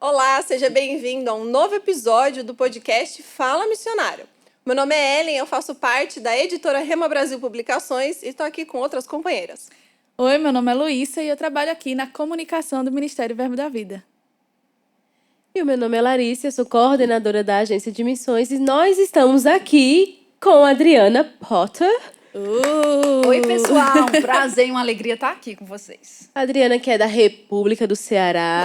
Olá, seja bem-vindo a um novo episódio do podcast Fala Missionário. Meu nome é Ellen, eu faço parte da editora Rema Brasil Publicações e estou aqui com outras companheiras. Oi, meu nome é Luísa e eu trabalho aqui na comunicação do Ministério Verbo da Vida. E o meu nome é Larissa, eu sou coordenadora da agência de missões e nós estamos aqui com a Adriana Potter. Oi, pessoal, um prazer e uma alegria estar aqui com vocês. A Adriana, que é da República do Ceará,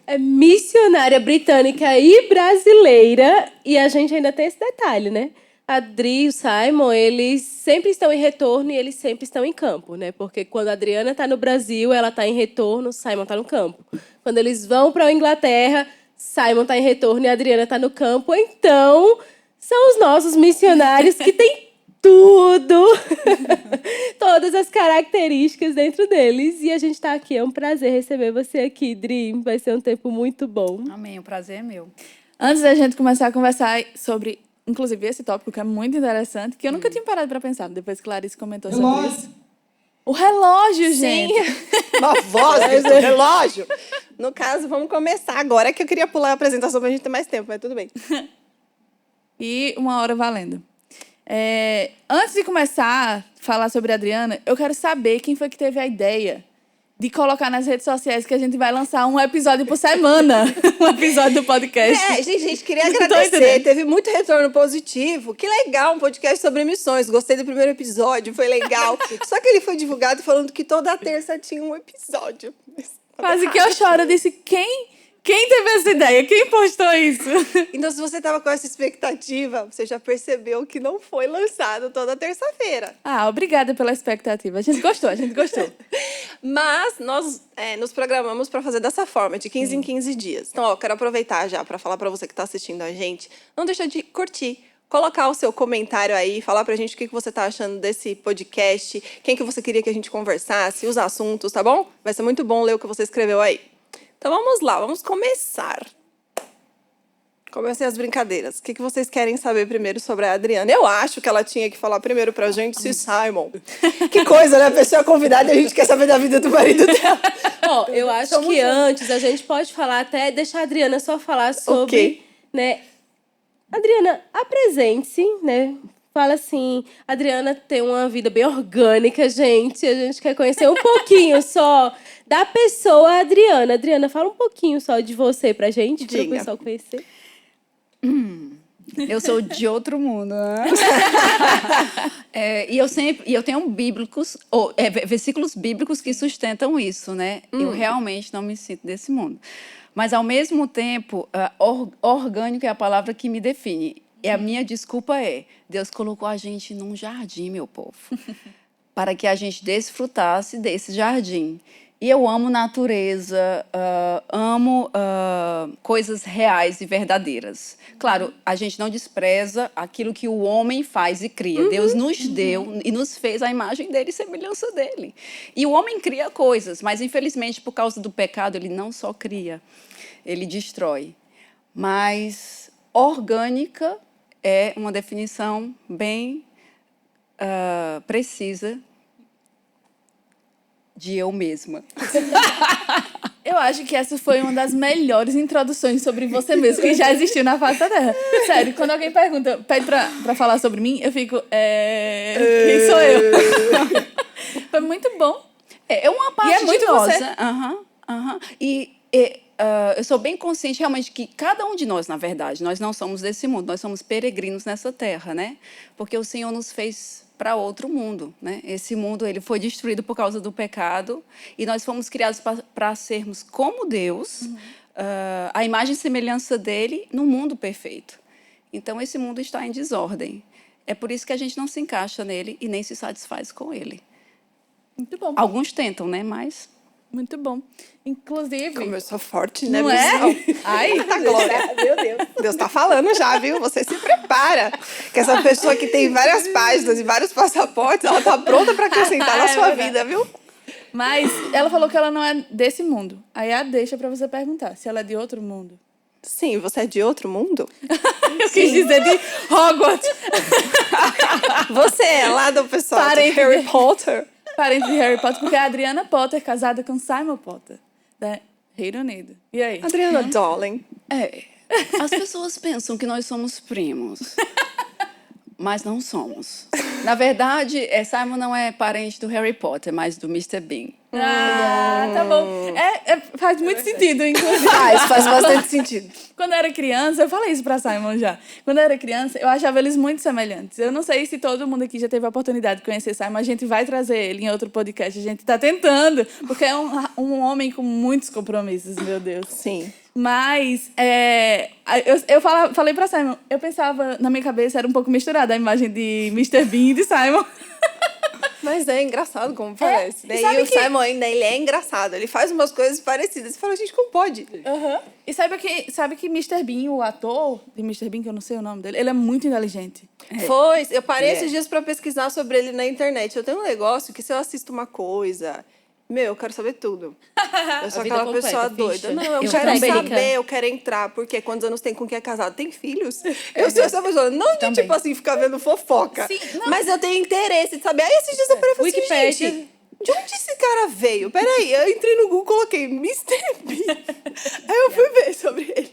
é missionária britânica e brasileira. E a gente ainda tem esse detalhe, né? A Adri e o Simon, eles sempre estão em retorno e eles sempre estão em campo, né? Porque quando a Adriana está no Brasil, ela está em retorno, o Simon está no campo. Quando eles vão para a Inglaterra, Simon está em retorno e a Adriana está no campo. Então, são os nossos missionários que têm tudo, todas as características dentro deles. E a gente está aqui, é um prazer receber você aqui, Dream. Vai ser um tempo muito bom. Amém, o prazer é meu. Antes da gente começar a conversar sobre, inclusive, esse tópico que é muito interessante, que eu nunca tinha parado para pensar, depois que Larissa comentou sobre isso. O relógio, gente! Uma voz do relógio! No caso, vamos começar agora, que eu queria pular a apresentação para a gente ter mais tempo, mas tudo bem. E uma hora valendo. Antes de começar a falar sobre a Adriana, eu quero saber quem foi que teve a ideia de colocar nas redes sociais que a gente vai lançar um episódio por semana, um episódio do podcast. Gente, queria agradecer, teve muito retorno positivo. Que legal, um podcast sobre missões. Gostei do primeiro episódio, foi legal. Só que ele foi divulgado falando que toda terça tinha um episódio. Quase que eu choro, eu disse, Quem teve essa ideia? Quem postou isso? Então, se você estava com essa expectativa, você já percebeu que não foi lançado toda terça-feira. Ah, obrigada pela expectativa. A gente gostou. Mas nós nos programamos para fazer dessa forma, de 15 em 15 dias. Então, eu quero aproveitar já para falar para você que está assistindo a gente. Não deixa de curtir, colocar o seu comentário aí, falar pra gente o que você tá achando desse podcast, quem que você queria que a gente conversasse, os assuntos, tá bom? Vai ser muito bom ler o que você escreveu aí. Então vamos lá, vamos começar. Comecei as brincadeiras. O que vocês querem saber primeiro sobre a Adriana? Eu acho que ela tinha que falar primeiro pra gente se Simon. Que coisa, né? A pessoa é convidada e a gente quer saber da vida do marido dela. Eu acho que antes a gente pode falar até, deixar a Adriana só falar sobre, né? Adriana, apresente-se, né? Fala assim, a Adriana tem uma vida bem orgânica, gente. A gente quer conhecer um pouquinho só da pessoa Adriana. Adriana, fala um pouquinho só de você pra gente, para o pessoal conhecer. Eu sou de outro mundo, né? E eu tenho versículos bíblicos que sustentam isso, né? Eu realmente não me sinto desse mundo. Mas, ao mesmo tempo, orgânico é a palavra que me define. E a minha desculpa é, Deus colocou a gente num jardim, meu povo, para que a gente desfrutasse desse jardim. E eu amo natureza, amo coisas reais e verdadeiras. Claro, a gente não despreza aquilo que o homem faz e cria. Deus nos deu e nos fez a imagem dele e semelhança dele. E o homem cria coisas, mas infelizmente por causa do pecado ele não só cria, ele destrói. Mas orgânica é uma definição bem precisa de eu mesma. Eu acho que essa foi uma das melhores introduções sobre você mesmo que já existiu na face da Terra. Sério, quando alguém pede pra falar sobre mim, eu fico, quem sou eu? Foi muito bom. É uma parte e é muito de nós. Você. Eu sou bem consciente realmente que cada um de nós, na verdade, nós não somos desse mundo, nós somos peregrinos nessa terra, né? Porque o Senhor nos fez para outro mundo, né? Esse mundo ele foi destruído por causa do pecado e nós fomos criados para sermos como Deus, a imagem e semelhança dele no mundo perfeito. Então, esse mundo está em desordem. É por isso que a gente não se encaixa nele e nem se satisfaz com ele. Muito bom. Alguns tentam, né? Mas... Muito bom. Inclusive... Começou forte, né? Não é? Ai, tá glória. Meu Deus. Deus tá falando já, viu? Você se prepara. Que essa pessoa que tem várias páginas e vários passaportes, ela tá pronta para acrescentar na sua vida, viu? Mas ela falou que ela não é desse mundo. Aí deixa para você perguntar se ela é de outro mundo. Sim, você é de outro mundo? Eu quis dizer de Hogwarts. Você é lá do pessoal Parem de Harry Potter? parente de Harry Potter, porque é a Adriana Potter casada com Simon Potter, da Reino Unido. E aí? Adriana Darling. As pessoas pensam que nós somos primos, mas não somos. Na verdade, Simon não é parente do Harry Potter, mas do Mr. Bean. Ah, tá bom. Faz muito sentido, inclusive. Faz bastante sentido. Quando eu era criança, eu falei isso pra Simon já. Quando eu era criança, eu achava eles muito semelhantes. Eu não sei se todo mundo aqui já teve a oportunidade de conhecer Simon. A gente vai trazer ele em outro podcast. A gente tá tentando, porque é um homem com muitos compromissos, meu Deus. Sim. Mas falei pra Simon, eu pensava, na minha cabeça, era um pouco misturada a imagem de Mr. Bean e de Simon. Mas é engraçado como parece. e Daí sabe o que- Simon ainda, ele é engraçado. Ele faz umas coisas parecidas. Você fala, gente, como pode? E sabe que Mr. Bean, o ator de Mr. Bean, que eu não sei o nome dele, ele é muito inteligente. Eu parei esses dias pra pesquisar sobre ele na internet. Eu tenho um negócio que se eu assisto uma coisa... eu quero saber tudo. Eu sou A vida aquela completa, pessoa ficha. doida. Não, eu Eu quero também. saber, eu quero entrar. Porque quantos anos tem com quem é casado? Tem filhos? Eu sou essa pessoa. Não de, Também. tipo assim, ficar vendo fofoca. Sim, não. Mas eu tenho interesse de saber. Aí esses dias eu parei e falei assim, Wikipédia. gente... De onde esse cara veio? Peraí, eu entrei no Google, coloquei Mr. Bean. Aí eu fui ver sobre ele.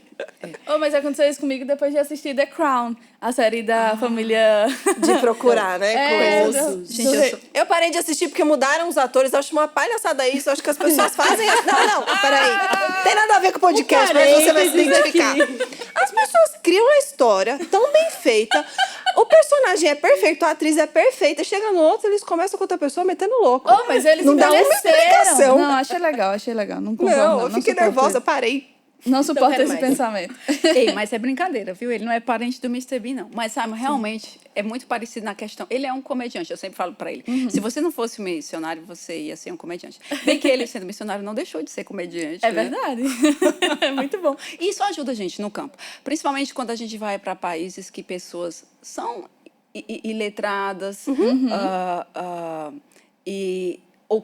Mas aconteceu isso comigo depois de assistir The Crown, a série da família... De procurar, né? Coisas. Gente, Eu parei de assistir porque mudaram os atores. Eu acho uma palhaçada isso. Eu acho que as pessoas fazem... Não, peraí. Tem nada a ver com o podcast, mas você vai se identificar. As pessoas criam a história tão bem feita. O personagem é perfeito, a atriz é perfeita. Chega no outro, eles começam com outra pessoa metendo louco. Mas eles não dá uma envelheceram. explicação. Não, achei legal. Não concordo, Não, eu fiquei suporto nervosa, isso. parei. Não suporto quero esse mais. pensamento. Ei, mas é brincadeira, viu? Ele não é parente do Mr. Bean, não. Mas Simon realmente é muito parecido na questão. Ele é um comediante, eu sempre falo pra ele. Se você não fosse missionário, você ia ser um comediante. Bem que ele, sendo missionário, não deixou de ser comediante. É né? verdade. É muito bom. E isso ajuda a gente no campo. Principalmente quando a gente vai para países que pessoas são iletradas ou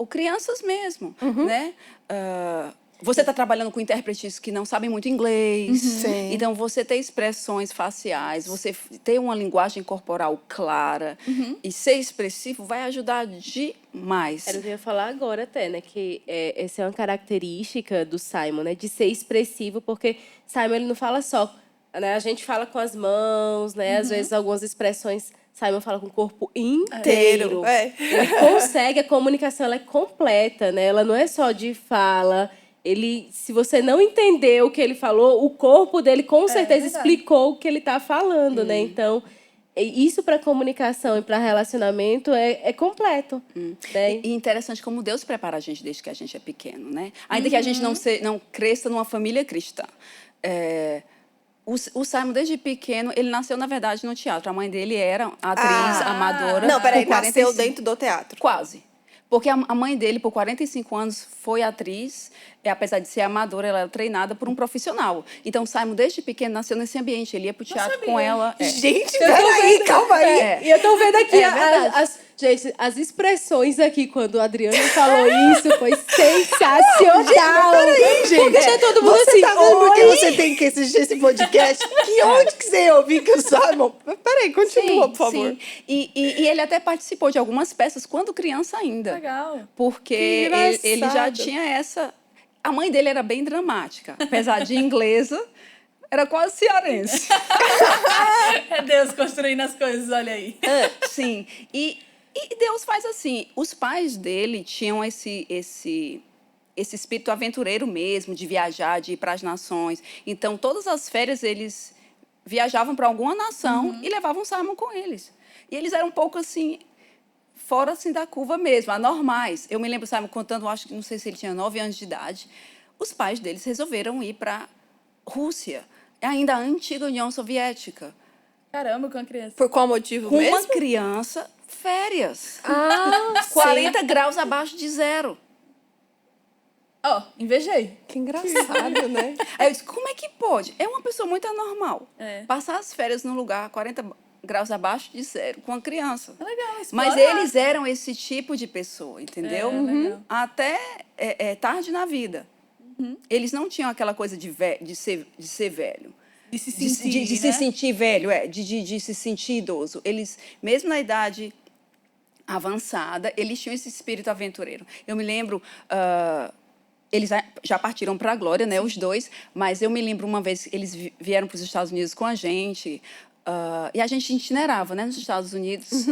crianças mesmo, né? Você está trabalhando com intérpretes que não sabem muito inglês. Sim. Então, você ter expressões faciais, você ter uma linguagem corporal clara e ser expressivo vai ajudar demais. Era o que eu ia falar agora até, né? Que essa é uma característica do Simon, né? De ser expressivo, porque Simon, ele não fala só, né? A gente fala com as mãos, né? Às vezes, algumas expressões, Simon fala com o corpo inteiro. Ele consegue, a comunicação, ela é completa, né? Ela não é só de fala. Ele, se você não entender o que ele falou, o corpo dele com certeza verdade. explicou o que ele está falando, né? Então, isso para comunicação e para relacionamento é completo. Né? E interessante como Deus prepara a gente desde que a gente é pequeno, né? Ainda que a gente não cresça numa família cristã. O Simon, desde pequeno, ele nasceu, na verdade, no teatro. A mãe dele era atriz amadora. Não, peraí, por nasceu 45 dentro do teatro. Quase. Porque a mãe dele, por 45 anos, foi atriz. E, apesar de ser amadora, ela era treinada por um profissional. Então, o Simon, desde pequeno, nasceu nesse ambiente. Ele ia pro teatro com ela. Gente, peraí, calma aí. E eu tô vendo aqui verdade. gente, as expressões aqui, quando o Adriano falou isso, foi sensacional. Peraí, gente. Porque tá todo mundo você assim, tá vendo porque oi? você tem que assistir esse podcast? Que onde que você ouviu que o Simon... Peraí, continua, por favor. Sim. E ele até participou de algumas peças quando criança ainda. Legal. Porque Que ele já engraçado. tinha essa... A mãe dele era bem dramática. Apesar de inglesa, era quase cearense. É Deus construindo as coisas, olha aí. Sim. E Deus faz assim. Os pais dele tinham esse espírito aventureiro mesmo, de viajar, de ir para as nações. Então, todas as férias, eles viajavam para alguma nação e levavam Simon com eles. E eles eram um pouco assim... fora assim da curva mesmo, anormais. Eu me lembro, Simon, contando, acho que não sei se ele tinha 9 anos de idade, os pais deles resolveram ir para Rússia, ainda a antiga União Soviética, Caramba, com a criança. Por qual motivo com mesmo? uma criança, férias. Ah, 40 graus abaixo de zero. Ó, invejei. Que engraçado, né? Aí eu disse, como é que pode? É uma pessoa muito anormal. É. Passar as férias num lugar 40 graus abaixo de zero com uma criança. É legal, Mas explorar. eles eram esse tipo de pessoa, entendeu? É, legal. Até tarde na vida. Eles não tinham aquela coisa de ser velho. De se De sentir, se sentir velho, de se sentir idoso. Eles, mesmo na idade avançada, eles tinham esse espírito aventureiro. Eu me lembro, eles já partiram para a glória, né, os dois, mas eu me lembro uma vez que eles vieram para os Estados Unidos com a gente, e a gente itinerava, né, nos Estados Unidos.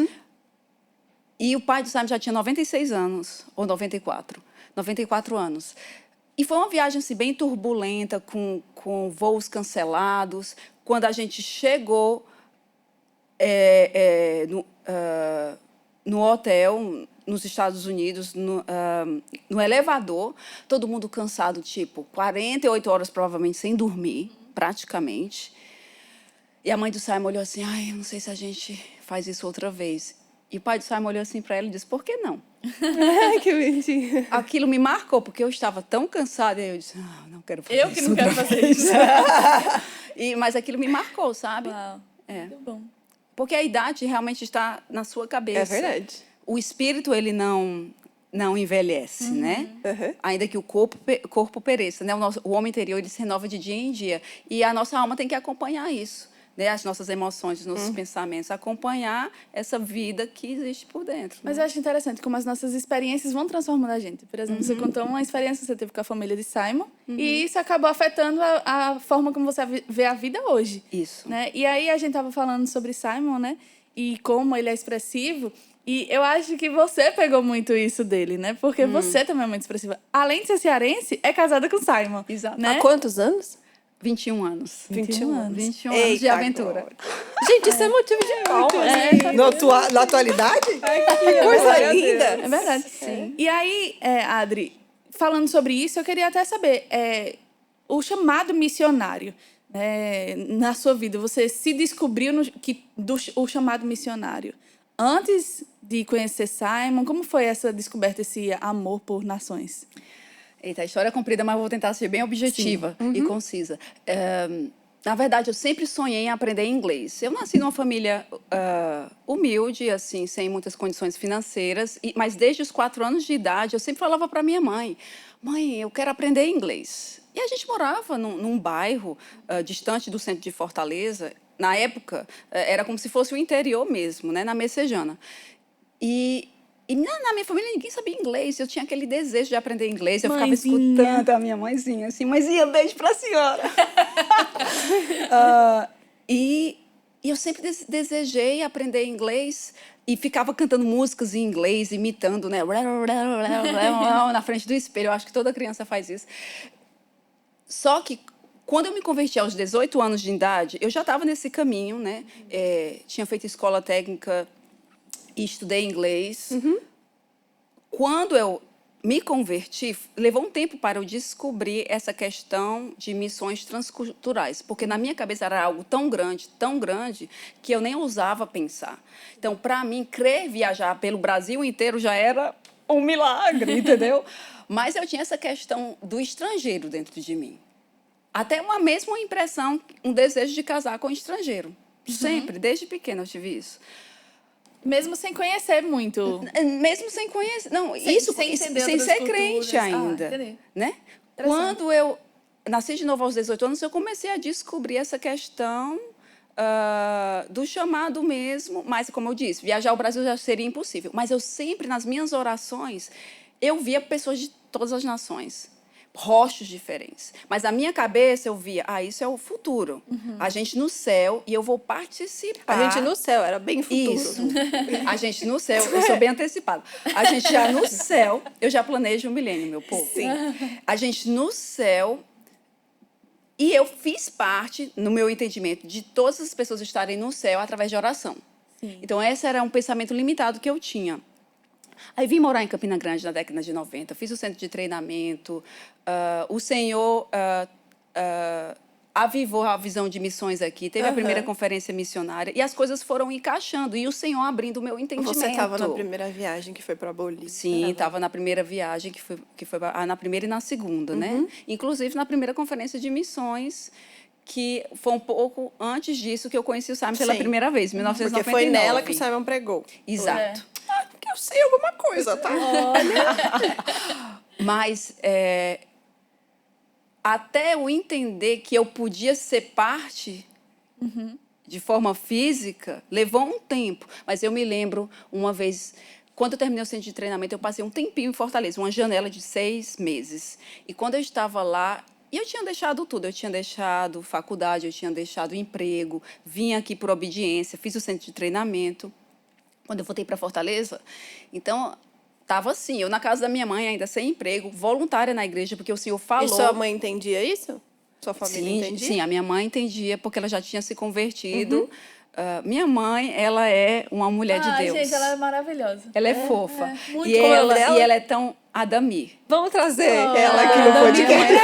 E o pai do Simon já tinha 96 anos, ou 94 anos. E foi uma viagem assim, bem turbulenta, com voos cancelados. Quando a gente chegou no hotel, nos Estados Unidos, no elevador, todo mundo cansado, tipo, 48 horas provavelmente sem dormir, praticamente. E a mãe do Simon olhou assim, ai, eu não sei se a gente faz isso outra vez. E o pai do Simon olhou assim para ela e disse, por que não? Que mentira. Aquilo me marcou, porque eu estava tão cansada, e eu disse, não quero fazer Eu isso. que não quero fazer isso. Mas aquilo me marcou, sabe? Uau. É. Muito bom. Porque a idade realmente está na sua cabeça. É verdade. O espírito, ele não envelhece, né? Uhum. Ainda que o corpo pereça, né? O homem interior, ele se renova de dia em dia. E a nossa alma tem que acompanhar isso, né? As nossas emoções, os nossos pensamentos, acompanhar essa vida que existe por dentro. Mas né? eu acho interessante como as nossas experiências vão transformando a gente. Por exemplo, você contou uma experiência que você teve com a família de Simon e isso acabou afetando a forma como você vê a vida hoje. Isso. Né? E aí a gente estava falando sobre Simon, né? E como ele é expressivo. E eu acho que você pegou muito isso dele, né? Porque você também é muito expressiva. Além de ser cearense, é casada com Simon. Exato. Né? Há quantos anos? 21 anos. 21 anos. 21 anos de Eita, aventura. glória. Gente, isso é motivo de palmas. Na atualidade? Coisa linda. É verdade. E aí, Adri, falando sobre isso, eu queria até saber, o chamado missionário, né, na sua vida, você se descobriu o chamado missionário antes de conhecer Simon? Como foi essa descoberta, esse amor por nações? Eita, a história é comprida, mas vou tentar ser bem objetiva e concisa. Na verdade, eu sempre sonhei em aprender inglês. Eu nasci numa família humilde, assim, sem muitas condições financeiras, mas desde os 4 anos de idade, eu sempre falava para minha mãe, mãe, eu quero aprender inglês. E a gente morava num bairro distante do centro de Fortaleza. Na época, era como se fosse o interior mesmo, né, na Messejana. E na minha família ninguém sabia inglês. Eu tinha aquele desejo de aprender inglês. Eu ficava escutando a minha mãezinha assim, mãezinha, beijo para a senhora. E eu sempre desejei aprender inglês e ficava cantando músicas em inglês, imitando, né, na frente do espelho. Eu acho que toda criança faz isso. Só que quando eu me converti aos 18 anos de idade, eu já estava nesse caminho, né? Tinha feito escola técnica e estudei inglês. Quando eu me converti, levou um tempo para eu descobrir essa questão de missões transculturais, porque na minha cabeça era algo tão grande, que eu nem ousava pensar. Então, para mim, viajar pelo Brasil inteiro já era um milagre, entendeu? Mas eu tinha essa questão do estrangeiro dentro de mim. Até uma mesma impressão, um desejo de casar com um estrangeiro. Sempre, desde pequena eu tive isso. Mesmo sem conhecer muito. Mesmo sem conhecer. Não, Sem entender sem outras ser culturas. crente ainda. Entendi. Né? Quando eu nasci de novo aos 18 anos, eu comecei a descobrir essa questão do chamado mesmo. Mas, como eu disse, viajar ao Brasil já seria impossível. Mas eu sempre, nas minhas orações, eu via pessoas de todas as nações. Rostos diferentes. Mas na minha cabeça eu via, isso é o futuro. A gente no céu e eu vou participar. A gente no céu, era bem futuro. Isso. A gente no céu, eu sou bem antecipada. A gente já no céu, eu já planejo o milênio, meu povo. Sim. A gente no céu, e eu fiz parte, no meu entendimento, de todas as pessoas estarem no céu através de oração. Sim. Então, esse era um pensamento limitado que eu tinha. Aí vim morar em Campina Grande na década de 90, fiz o centro de treinamento, o Senhor avivou a visão de missões aqui, teve a primeira conferência missionária e as coisas foram encaixando e o Senhor abrindo o meu entendimento. Você estava na primeira viagem que foi para a Bolívia? Sim, estava na primeira viagem, que foi na primeira e na segunda, né? Inclusive na primeira conferência de missões, que foi um pouco antes disso que eu conheci o Simon pela primeira vez, em 1999. Porque foi nela que o Simon pregou. Exato. Porque eu sei alguma coisa, tá? Mas até eu entender que eu podia ser parte de forma física, levou um tempo. Mas eu me lembro, uma vez, Quando eu terminei o centro de treinamento, eu passei um tempinho em Fortaleza, uma janela de 6 meses. E quando eu estava lá, eu tinha deixado tudo. Eu tinha deixado faculdade, eu tinha deixado emprego, vim aqui por obediência, fiz o centro de treinamento. Quando eu voltei para Fortaleza, então, estava assim, eu na casa da minha mãe, ainda sem emprego, voluntária na igreja, porque o Senhor falou... E sua mãe entendia isso? Sua família Sim, entendia? sim, a minha mãe entendia, porque ela já tinha se convertido. Minha mãe, ela é uma mulher de Deus. Gente, ela é maravilhosa. Ela é fofa. muito E como é o nome dela? ela é tão Adami. Vamos trazer ela aqui no podcast.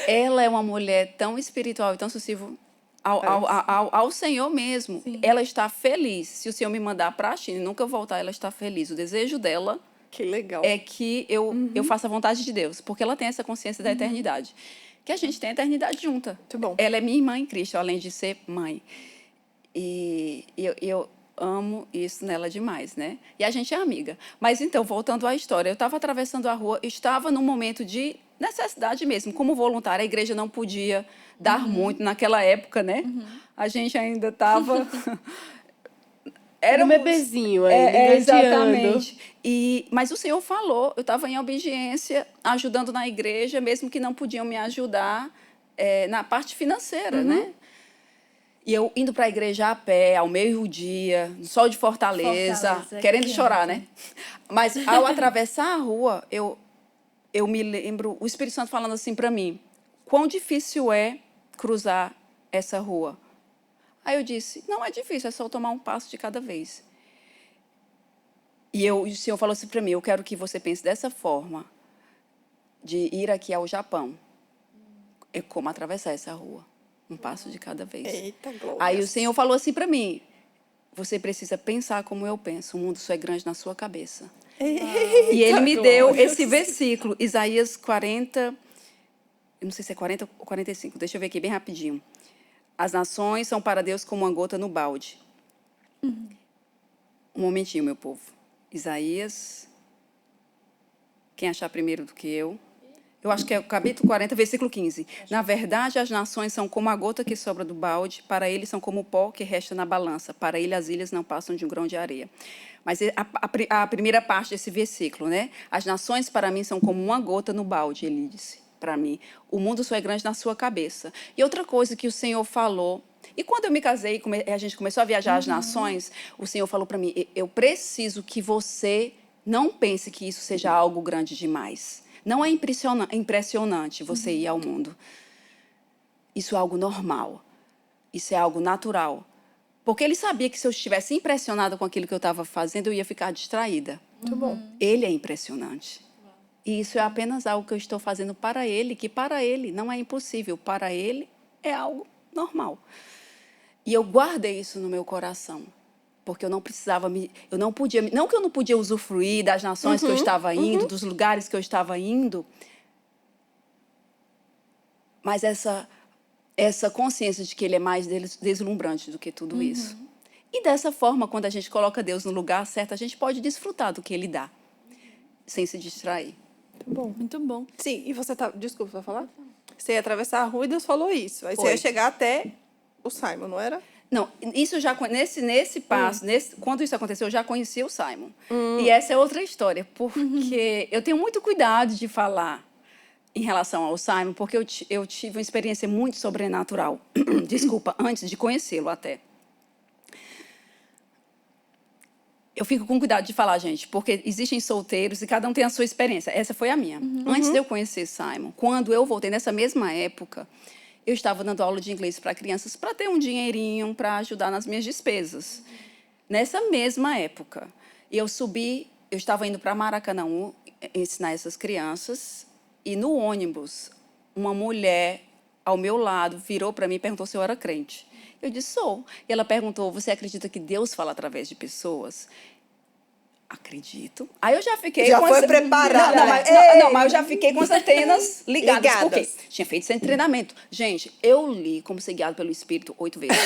Ela é uma mulher tão espiritual e tão sensível ao Senhor mesmo. Sim. Ela está feliz. Se o Senhor me mandar para a China e nunca voltar, ela está feliz. O desejo dela Que legal. é que eu faça a vontade de Deus, porque ela tem essa consciência da eternidade. Que a gente tem a eternidade junta. Muito bom. Ela é minha irmã em Cristo, além de ser mãe. E eu amo isso nela demais, né? E a gente é amiga. Mas então, voltando à história, eu estava atravessando a rua, estava num momento de necessidade mesmo. Como voluntária, a igreja não podia dar muito naquela época, né? A gente ainda estava... Era um bebezinho aí, exatamente. Mas o Senhor falou, eu estava em obediência, ajudando na igreja, mesmo que não podiam me ajudar na parte financeira, né? E eu indo para a igreja a pé, ao meio-dia, no sol de Fortaleza querendo chorar, né? Mas ao atravessar a rua, eu me lembro, o Espírito Santo falando assim para mim, quão difícil é cruzar essa rua. Aí eu disse, não é difícil, é só tomar um passo de cada vez. E o Senhor falou assim para mim, eu quero que você pense dessa forma, de ir aqui ao Japão. É como atravessar essa rua, um passo de cada vez. Eita, glória. Aí o Senhor falou assim para mim, você precisa pensar como eu penso, o mundo só é grande na sua cabeça. E ele me deu esse versículo, Isaías 40, eu não sei se é 40 ou 45, deixa eu ver aqui bem rapidinho. As nações são para Deus como uma gota no balde. Um momentinho, meu povo. Isaías. Quem achar primeiro do que eu? Eu acho que é o capítulo 40, versículo 15. Na verdade, as nações são como a gota que sobra do balde, para ele são como o pó que resta na balança, para ele as ilhas não passam de um grão de areia. Mas a primeira parte desse versículo, né? As nações para mim são como uma gota no balde, ele disse para mim. O mundo só é grande na sua cabeça. E outra coisa que o Senhor falou, e quando eu me casei e a gente começou a viajar as nações, o Senhor falou para mim, eu preciso que você não pense que isso seja algo grande demais. Não é impressionante você ir ao mundo. Isso é algo normal. Isso é algo natural. Porque ele sabia que se eu estivesse impressionada com aquilo que eu estava fazendo, eu ia ficar distraída. Muito bom. Ele é impressionante. E isso é apenas algo que eu estou fazendo para ele, que para ele não é impossível. Para ele é algo normal. E eu guardei isso no meu coração. Porque eu não precisava, eu não podia, não que eu não podia usufruir das nações que eu estava indo, dos lugares que eu estava indo, mas essa consciência de que ele é mais deslumbrante do que tudo isso. E dessa forma, quando a gente coloca Deus no lugar certo, a gente pode desfrutar do que ele dá, sem se distrair. Muito bom. Muito bom. Sim, e você tá... Desculpa, vai falar? Você ia atravessar a rua e Deus falou isso. Aí Foi. você ia chegar até o Simon, não era? Não, isso já nesse passo, quando isso aconteceu, eu já conhecia o Simon. E essa é outra história, porque eu tenho muito cuidado de falar em relação ao Simon, porque eu tive uma experiência muito sobrenatural. Desculpa, antes de conhecê-lo até. Eu fico com cuidado de falar, gente, porque existem solteiros e cada um tem a sua experiência. Essa foi a minha. Antes de eu conhecer Simon, quando eu voltei nessa mesma época, eu estava dando aula de inglês para crianças para ter um dinheirinho para ajudar nas minhas despesas. Nessa mesma época, eu estava indo para Maracanã ensinar essas crianças e no ônibus, uma mulher ao meu lado virou para mim e perguntou se eu era crente. Eu disse, sou. E ela perguntou, você acredita que Deus fala através de pessoas? Acredito. Aí eu já fiquei... Já foi preparada. Mas eu já fiquei com as antenas ligadas. Porque tinha feito esse treinamento. Gente, eu li como ser guiado pelo Espírito 8 vezes.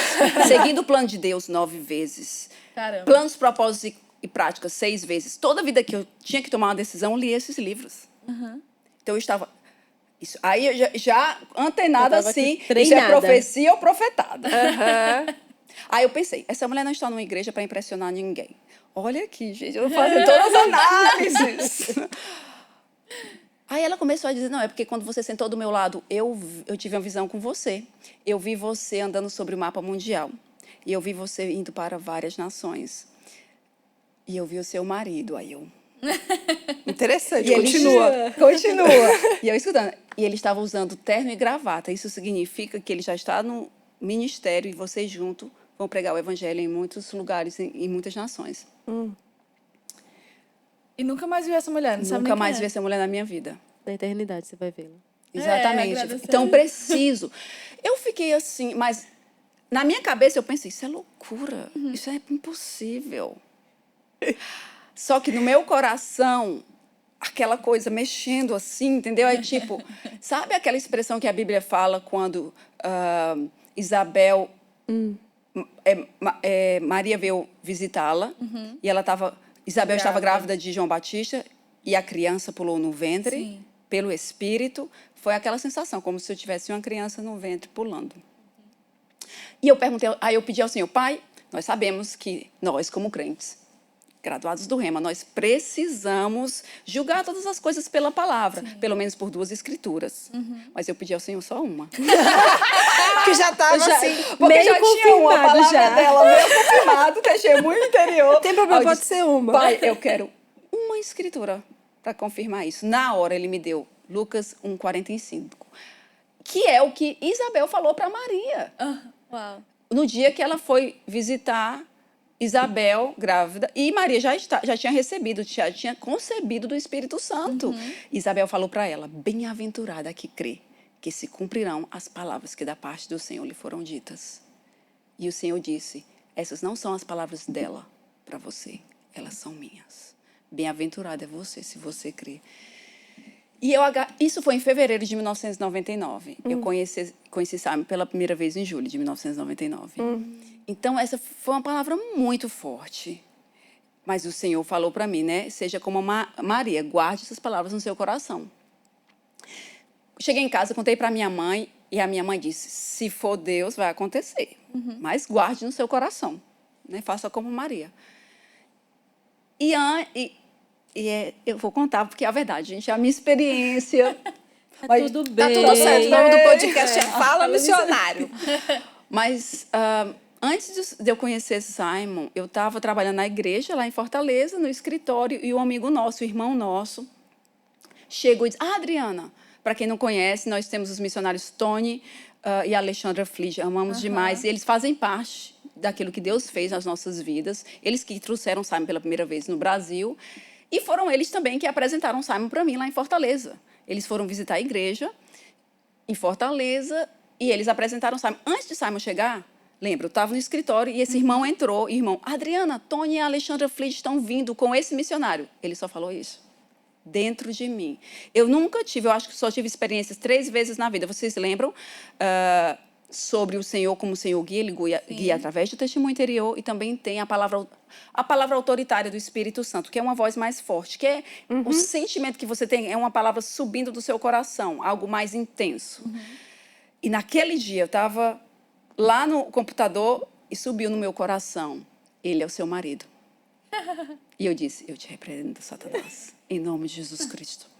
Seguindo o plano de Deus 9 vezes. Caramba. Planos, propósitos e práticas 6 vezes. Toda vida que eu tinha que tomar uma decisão, eu li esses livros. Então eu estava... Isso. Aí eu já antenada assim, isso é profecia ou profetada. Aí eu pensei, essa mulher não está numa igreja para impressionar ninguém. olha aqui, gente, eu vou fazer todas as análises. Aí ela começou a dizer, não, é porque quando você sentou do meu lado, eu tive uma visão com você. Eu vi você andando sobre o mapa mundial. E eu vi você indo para várias nações. E eu vi o seu marido. Aí eu... Interessante, E ele continua. E eu escutando. E ele estava usando terno e gravata. Isso significa que ele já está no ministério e vocês juntos vão pregar o evangelho em muitos lugares, em muitas nações. E nunca mais viu essa mulher, não sabe Nunca nem mais quem vi é. essa mulher na minha vida. Na eternidade você vai vê-la. Exatamente. agradecer. Então, preciso. Eu fiquei assim, mas na minha cabeça eu pensei, isso é loucura, isso é impossível. Só que no meu coração, aquela coisa mexendo assim, entendeu? É tipo, sabe aquela expressão que a Bíblia fala quando Isabel, Maria veio visitá-la e ela estava, Isabel estava grávida de João Batista e a criança pulou no ventre. Sim. Pelo Espírito, foi aquela sensação, como se eu tivesse uma criança no ventre pulando. E eu perguntei, aí eu pedi ao Senhor, Pai, nós sabemos que nós, como crentes, graduados do Rema, nós precisamos julgar todas as coisas pela palavra, pelo menos por 2 escrituras. Mas eu pedi ao Senhor só uma. Que já tava assim. Porque meio já tinha uma, a confirmado palavra já. dela, meio confirmado, testemunho interior. Tem problema, Aí eu pode disse, ser uma. Pai, eu quero uma escritura para confirmar isso. Na hora ele me deu Lucas 1:45, que é o que Isabel falou para Maria. Uau. No dia que ela foi visitar Isabel, grávida, e Maria já tinha recebido, já tinha concebido do Espírito Santo. Isabel falou para ela, bem-aventurada a que crê, que se cumprirão as palavras que da parte do Senhor lhe foram ditas. E o Senhor disse, essas não são as palavras dela para você, elas são minhas. Bem-aventurada é você, se você crê. E isso foi em fevereiro de 1999. Eu conheci Simon pela primeira vez em julho de 1999. Então, essa foi uma palavra muito forte. Mas o Senhor falou para mim, né? Seja como Maria, guarde essas palavras no seu coração. Cheguei em casa, contei para minha mãe, e a minha mãe disse, se for Deus, vai acontecer. Mas guarde no seu coração. Né? Faça como Maria. Eu vou contar, porque é a verdade, gente, é a minha experiência. Tá tudo bem. Tá tudo certo. O nome do podcast é Fala Missionário. Mas antes de eu conhecer Simon, eu estava trabalhando na igreja, lá em Fortaleza, no escritório, e um amigo nosso, um irmão nosso, chegou e disse, Adriana, para quem não conhece, nós temos os missionários Tony e Alexandra Flige, amamos demais, e eles fazem parte daquilo que Deus fez nas nossas vidas. Eles que trouxeram Simon pela primeira vez no Brasil, e foram eles também que apresentaram Simon para mim lá em Fortaleza. Eles foram visitar a igreja em Fortaleza e eles apresentaram Simon. Antes de Simon chegar, lembra, eu estava no escritório e esse irmão entrou. Irmão, Adriana, Tony e a Alexandra Flige estão vindo com esse missionário. Ele só falou isso. Dentro de mim. Eu nunca tive, eu acho que só tive experiências 3 vezes na vida. Vocês lembram sobre o Senhor como o Senhor guia? Ele guia através do testemunho interior e também tem a palavra autoritária do Espírito Santo, que é uma voz mais forte, que é o sentimento que você tem, é uma palavra subindo do seu coração, algo mais intenso. E naquele dia eu estava lá no computador e subiu no meu coração, ele é o seu marido. E eu disse, eu te repreendo, Satanás, em nome de Jesus Cristo.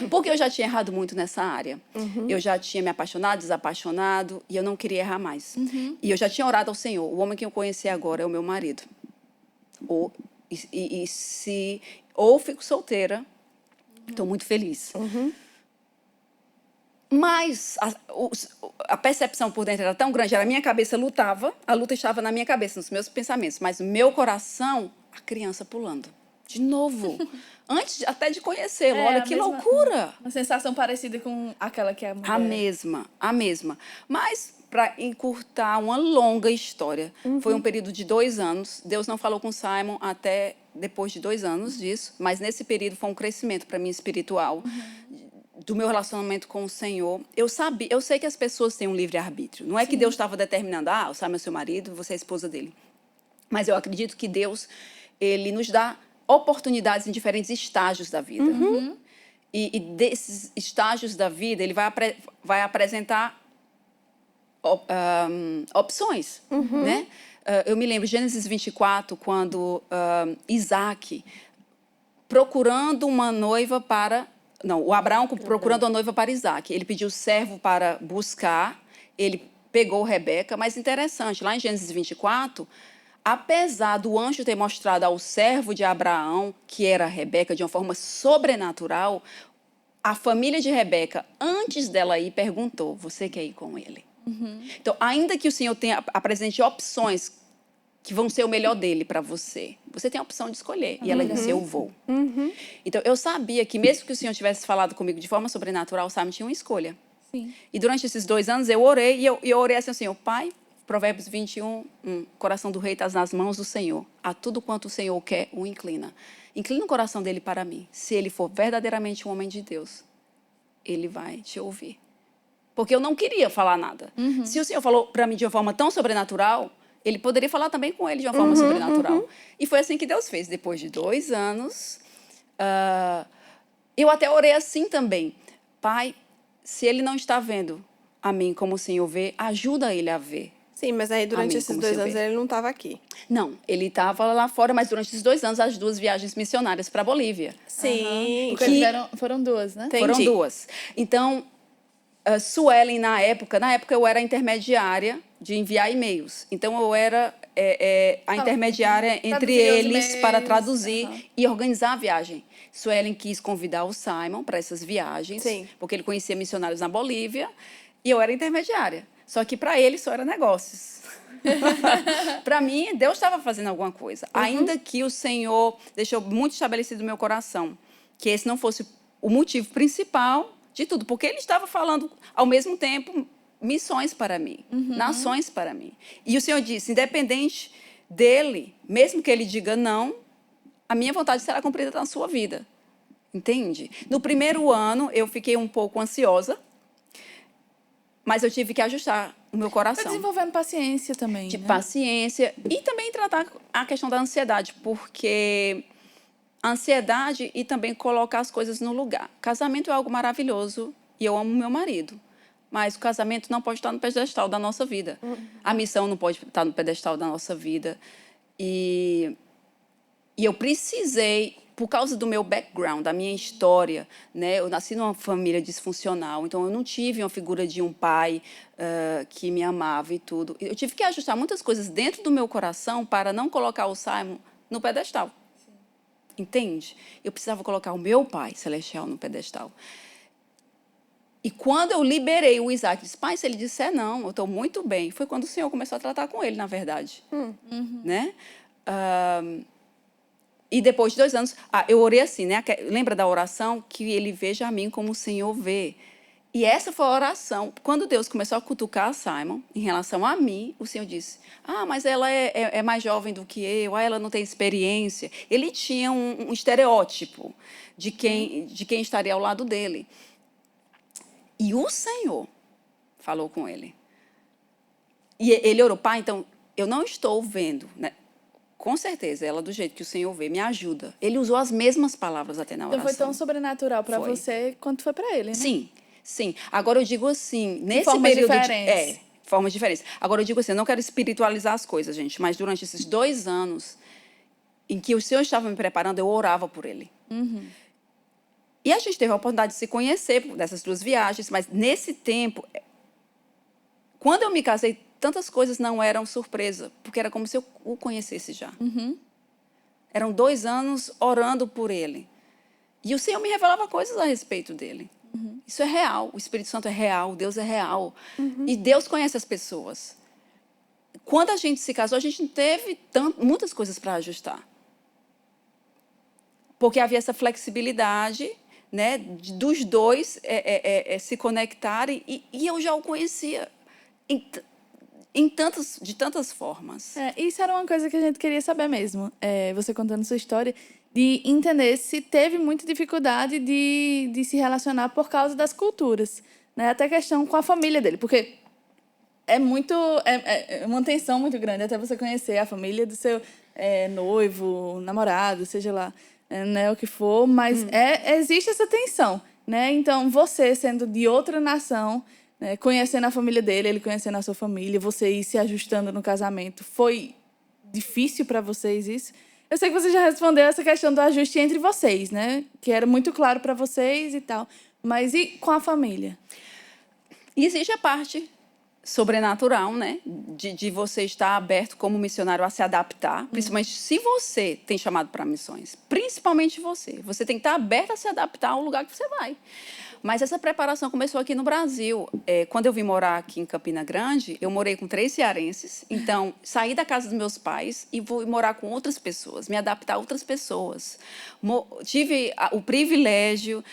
Porque eu já tinha errado muito nessa área. Eu já tinha me apaixonado, desapaixonado, e eu não queria errar mais. E eu já tinha orado ao Senhor, o homem que eu conheci agora é o meu marido. Ou fico solteira, estou muito feliz. Mas a percepção por dentro era tão grande, a minha cabeça lutava, a luta estava na minha cabeça, nos meus pensamentos, mas no meu coração, a criança pulando. De novo. Antes até de conhecê-lo. Olha que loucura. Uma sensação parecida com aquela que é a mulher. A mesma. Mas, para encurtar uma longa história, foi um período de 2 anos. Deus não falou com Simon até depois de 2 anos disso, mas nesse período foi um crescimento para mim espiritual, do meu relacionamento com o Senhor. Eu sei que as pessoas têm um livre-arbítrio. Não é que Deus estava determinando, o Simon é seu marido, você é a esposa dele. Mas eu acredito que Deus, ele nos dá oportunidades em diferentes estágios da vida. E desses estágios da vida, ele vai apresentar opções, né? eu me lembro, Gênesis 24, quando Isaac, procurando uma noiva para... Não, o Abraão procurando uma noiva para Isaac. Ele pediu o servo para buscar, ele pegou Rebeca, mas interessante, lá em Gênesis 24, apesar do anjo ter mostrado ao servo de Abraão, que era Rebeca, de uma forma sobrenatural, a família de Rebeca, antes dela ir, perguntou, você quer ir com ele? Então, ainda que o Senhor apresente opções que vão ser o melhor dele para você, você tem a opção de escolher. E ela disse, eu vou. Então, eu sabia que mesmo que o Senhor tivesse falado comigo de forma sobrenatural, o Simon tinha uma escolha. Sim. E durante esses 2 anos, eu orei, e eu orei assim, Senhor, Pai, Provérbios 21, coração do rei está nas mãos do Senhor. A tudo quanto o Senhor quer, o inclina. Inclina o coração dele para mim. Se ele for verdadeiramente um homem de Deus, ele vai te ouvir. Porque eu não queria falar nada. Se o Senhor falou para mim de uma forma tão sobrenatural, ele poderia falar também com ele de uma forma sobrenatural. E foi assim que Deus fez. Depois de 2 anos, eu até orei assim também. Pai, se ele não está vendo a mim como o Senhor vê, ajuda ele a ver. Sim, mas aí durante Amém, esses como 2 você anos vê. ele não estava aqui. Não, ele estava lá fora, mas durante esses 2 anos, as 2 viagens missionárias para a Bolívia. Sim. Porque foram 2, né? Entendi. Foram 2. Então, Suelen, na época eu era intermediária de enviar e-mails. Então, eu era a intermediária entre traduzir os eles e-mails, para traduzir e organizar a viagem. Suelen quis convidar o Simon para essas viagens, Sim. porque ele conhecia missionários na Bolívia, e eu era intermediária. Só que para ele só era negócios. Para mim, Deus estava fazendo alguma coisa. Ainda que o Senhor deixou muito estabelecido no meu coração que esse não fosse o motivo principal de tudo, porque ele estava falando, ao mesmo tempo, missões para mim, nações para mim. E o Senhor disse, independente dele, mesmo que ele diga não, a minha vontade será cumprida na sua vida. Entende? No primeiro ano, eu fiquei um pouco ansiosa, mas eu tive que ajustar o meu Foi coração. desenvolvendo paciência também, De né? paciência e também tratar a questão da ansiedade, porque a ansiedade e também colocar as coisas no lugar. Casamento é algo maravilhoso e eu amo meu marido, mas o casamento não pode estar no pedestal da nossa vida. A missão não pode estar no pedestal da nossa vida. E eu precisei, por causa do meu background, da minha história, né? Eu nasci numa família disfuncional, então eu não tive uma figura de um pai que me amava e tudo. Eu tive que ajustar muitas coisas dentro do meu coração para não colocar o Simon no pedestal. Entende? Eu precisava colocar o meu Pai Celestial no pedestal. E quando eu liberei o Isaac, disse, pai, se ele disser não, eu estou muito bem. Foi quando o Senhor começou a tratar com ele, na verdade. Né? E depois de 2 anos, eu orei assim, né? Lembra da oração? Que ele veja a mim como o Senhor vê. E essa foi a oração. Quando Deus começou a cutucar a Simon, em relação a mim, o Senhor disse, mas ela é mais jovem do que eu, ela não tem experiência. Ele tinha um estereótipo de quem estaria ao lado dele. E o Senhor falou com ele. E ele orou, pai, então, eu não estou vendo, né? Com certeza, ela do jeito que o Senhor vê, me ajuda. Ele usou as mesmas palavras até na oração. Então foi tão sobrenatural para Foi. você quanto foi para ele, né? Sim, sim. Agora eu digo assim, nesse formas período diferentes. formas diferentes. Agora eu digo assim, eu não quero espiritualizar as coisas, gente, mas durante esses 2 anos em que o Senhor estava me preparando, eu orava por ele. E a gente teve a oportunidade de se conhecer dessas 2 viagens, mas nesse tempo, quando eu me casei, tantas coisas não eram surpresa, porque era como se eu o conhecesse já. Eram 2 anos orando por ele. E o Senhor me revelava coisas a respeito dele. Isso é real, o Espírito Santo é real, Deus é real. E Deus conhece as pessoas. Quando a gente se casou, a gente não teve muitas coisas para ajustar. Porque havia essa flexibilidade, né, dos 2 se conectarem, e eu já o conhecia de tantas formas. Isso era uma coisa que a gente queria saber mesmo. Você contando sua história, de entender se teve muita dificuldade de se relacionar por causa das culturas, né? Até questão com a família dele, porque é uma tensão muito grande até você conhecer a família do seu noivo, namorado, seja lá, né, o que for, mas existe essa tensão, né? Então, você sendo de outra nação, né? Conhecendo a família dele, ele conhecendo a sua família, você ir se ajustando no casamento. Foi difícil para vocês isso? Eu sei que você já respondeu essa questão do ajuste entre vocês, né? Que era muito claro para vocês e tal. Mas e com a família? E existe a parte sobrenatural, né? De você estar aberto como missionário a se adaptar, principalmente se você tem chamado para missões. Principalmente você. Você tem que estar aberto a se adaptar ao lugar que você vai. Mas essa preparação começou aqui no Brasil. Quando eu vim morar aqui em Campina Grande, eu morei com 3 cearenses. Então, saí da casa dos meus pais e vou morar com outras pessoas, me adaptar a outras pessoas. Tive o privilégio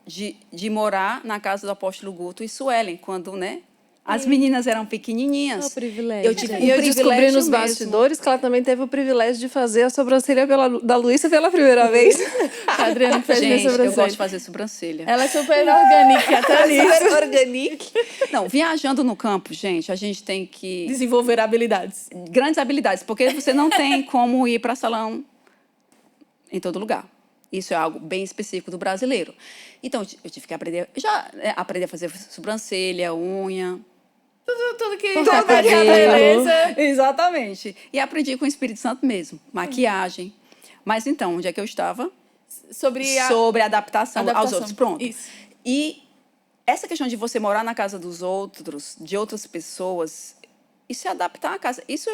de morar na casa do apóstolo Guto e Suelen, quando, né, as meninas eram pequenininhas. Oh, privilégio. Eu tive E eu descobri nos mesmo. bastidores que ela também teve o privilégio de fazer a sobrancelha da Luísa pela primeira vez. A Adriana que fez minha Gente, eu sobrancelha. gosto de fazer sobrancelha. Ela é super orgânica, até nisso. Super organique. Não, viajando no campo, gente, a gente tem que... Desenvolver habilidades. Grandes habilidades, porque você não tem como ir para salão em todo lugar. Isso é algo bem específico do brasileiro. Então, eu tive que aprender a fazer sobrancelha, unha. Tudo que Cortar toca de cabelo. beleza. Exatamente. E aprendi com o Espírito Santo mesmo. Maquiagem. Mas então, onde é que eu estava? Sobre a Sobre a adaptação aos adaptação. outros. Pronto. Isso. E essa questão de você morar na casa dos outros, de outras pessoas, e se adaptar à casa, isso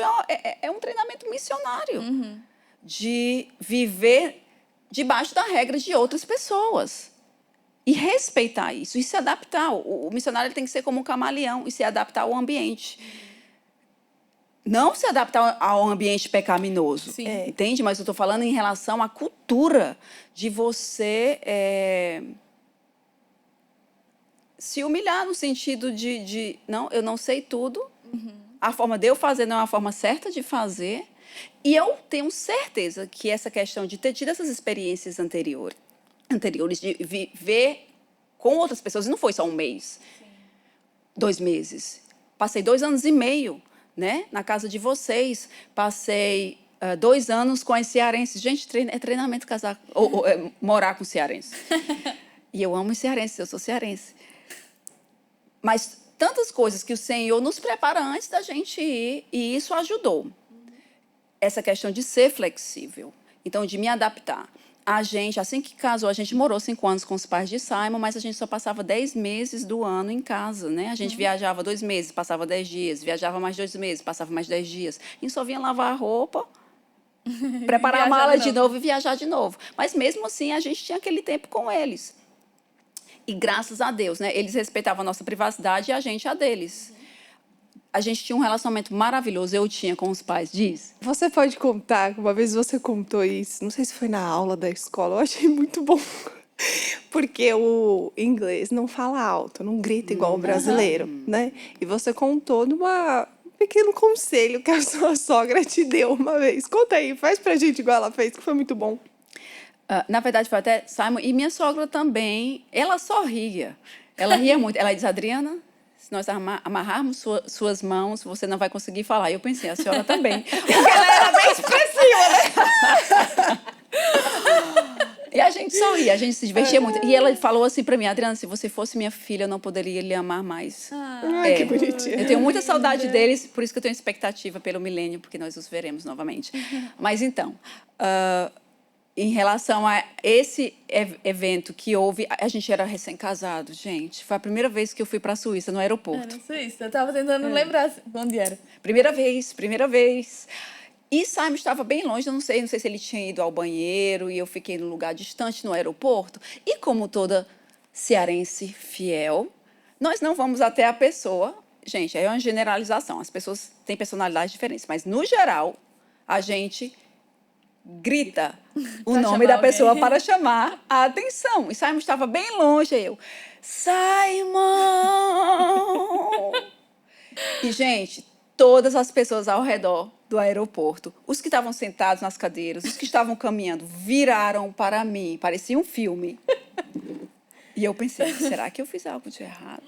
é um treinamento missionário. De viver debaixo da regra de outras pessoas. E respeitar isso, e se adaptar. O missionário tem que ser como um camaleão e se adaptar ao ambiente. Não se adaptar ao ambiente pecaminoso, Sim. entende? Mas eu estou falando em relação à cultura de você se humilhar no sentido de não, eu não sei tudo, a forma de eu fazer não é a forma certa de fazer, e eu tenho certeza que essa questão de ter tido essas experiências anteriores de viver com outras pessoas, e não foi só um mês, 2 meses. Passei 2 anos e meio, né, na casa de vocês. Passei 2 anos com as cearenses. Gente, é treinamento casar, morar com cearenses. E eu amo os cearenses, eu sou cearense. Mas tantas coisas que o Senhor nos prepara antes da gente ir, e isso ajudou. Essa questão de ser flexível, então de me adaptar. A gente, assim que casou, a gente morou 5 anos com os pais de Simon, mas a gente só passava 10 meses do ano em casa, né? A gente viajava 2 meses, passava 10 dias, viajava mais 2 meses, passava mais 10 dias. A gente só vinha lavar a roupa, preparar a mala de novo e viajar de novo. Mas mesmo assim, a gente tinha aquele tempo com eles. E graças a Deus, né? Eles respeitavam a nossa privacidade e a gente a deles. A gente tinha um relacionamento maravilhoso, eu tinha com os pais, diz. Você pode contar, uma vez você contou isso, não sei se foi na aula da escola, eu achei muito bom. Porque o inglês não fala alto, não grita igual o brasileiro, né? E você contou um pequeno conselho que a sua sogra te deu uma vez. Conta aí, faz pra gente igual ela fez, que foi muito bom. Na verdade, foi até Simon e minha sogra também. Ela só ria. Ela ria muito. Ela diz, Adriana, se nós amarrarmos suas mãos, você não vai conseguir falar. E eu pensei, a senhora também. Porque ela era bem expressiva, né? E a gente só ria, a gente se divertia muito. E ela falou assim pra mim, Adriana, se você fosse minha filha, eu não poderia lhe amar mais. Ai, que bonitinho. Eu tenho muita saudade deles, por isso que eu tenho expectativa pelo milênio, porque nós os veremos novamente. Mas então, em relação a esse evento que houve, a gente era recém-casado, gente. Foi a primeira vez que eu fui para a Suíça, no aeroporto. Não sei isso. Eu tava tentando lembrar onde era. Primeira vez. E Simon estava bem longe, eu não sei se ele tinha ido ao banheiro, e eu fiquei num lugar distante no aeroporto. E como toda cearense fiel, nós não vamos até a pessoa. Gente, é uma generalização, as pessoas têm personalidades diferentes, mas no geral, a gente grita o nome da pessoa para chamar a atenção. E Simon estava bem longe, eu, Simon! E, gente, todas as pessoas ao redor do aeroporto, os que estavam sentados nas cadeiras, os que estavam caminhando, viraram para mim, parecia um filme. E eu pensei, será que eu fiz algo de errado?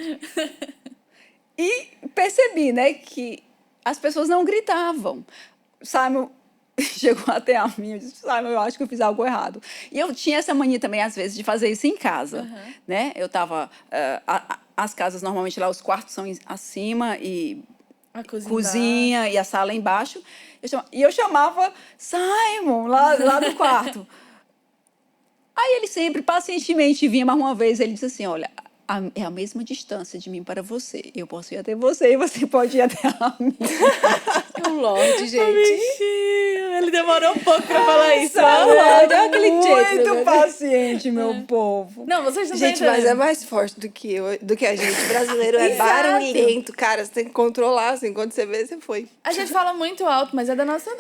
E percebi, né, que as pessoas não gritavam. Simon chegou até a mim, eu disse, eu acho que eu fiz algo errado. E eu tinha essa mania também, às vezes, de fazer isso em casa, né? Eu tava... as casas, normalmente, lá, os quartos são acima e A cozinha e a sala embaixo. E eu chamava Simon, lá do quarto. Aí ele sempre, pacientemente, vinha mais uma vez, ele disse assim, olha... É a mesma distância de mim para você. Eu posso ir até você e você pode ir até a mim. Um lorde, gente. Bichinho, ele demorou um pouco pra falar isso. Lorde, olha aquele jeito. Muito paciente, meu povo. Não, vocês não Gente, estão mas é entendendo. mais forte do que a gente. O brasileiro é Exato. barulhento, cara. Você tem que controlar, assim. Quando você vê, você foi. A gente fala muito alto, mas é da nossa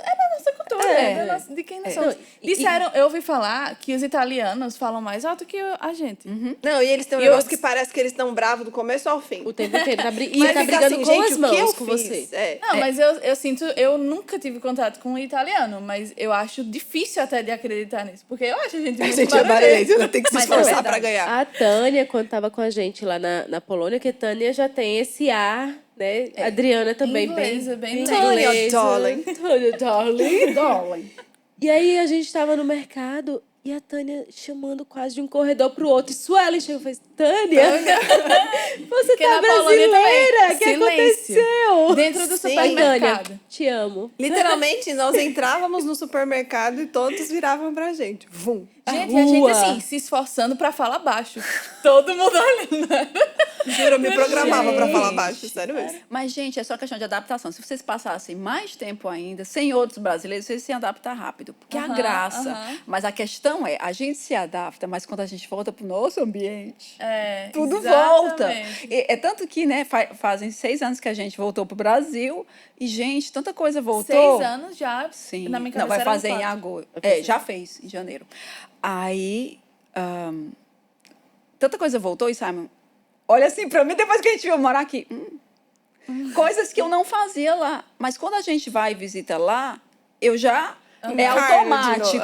cultura, de quem nós somos. Não, Disseram, eu ouvi falar que os italianos falam mais alto que a gente. Não, e eles têm um E negócio que parece que eles estão bravos do começo ao fim. O tempo inteiro. E Mas tá fica brigando assim, com gente, as o que mãos eu com fiz? você. É. Não, mas eu sinto, eu nunca tive contato com um italiano, mas eu acho difícil até de acreditar nisso, porque eu acho a gente A muito gente é barulhento. barulhento, ela tem que se Mas é esforçar verdade. pra ganhar. A Tânia, quando tava com a gente lá na Polônia, que a Tânia já tem esse ar, né? A Adriana também, Inglesa, bem Tânia, inglesa. darling. Tânia, darling. Darling. E aí a gente tava no mercado e a Tânia chamando quase de um corredor pro outro. E Suelen chegou e fez, Tânia, você Porque tá na Polônia brasileira? também, O que silêncio. aconteceu? Dentro do Sim. supermercado. Tânia, te amo. Literalmente, nós entrávamos no supermercado e todos viravam pra gente. Vum. Gente, e a gente rua. assim, se esforçando pra falar baixo. Todo mundo olhando. Juro, eu me programava pra falar baixo, sério mesmo. Mas, gente, é só questão de adaptação. Se vocês passassem mais tempo ainda, sem outros brasileiros, vocês se adaptar rápido. Porque a graça. Mas a questão é, a gente se adapta, mas quando a gente volta pro nosso ambiente, É, tudo volta. exatamente. É tanto que, né, fazem 6 anos que a gente voltou pro Brasil e, gente, tanta coisa voltou. 6 anos já. Sim. Na minha Não, cabeça vai eram fazer em 4. agosto. Já fez, em janeiro. Aí, tanta coisa voltou e Simon, olha assim pra mim, depois que a gente veio morar aqui, coisas que eu não fazia lá. Mas quando a gente vai e visita lá, eu já... É automático.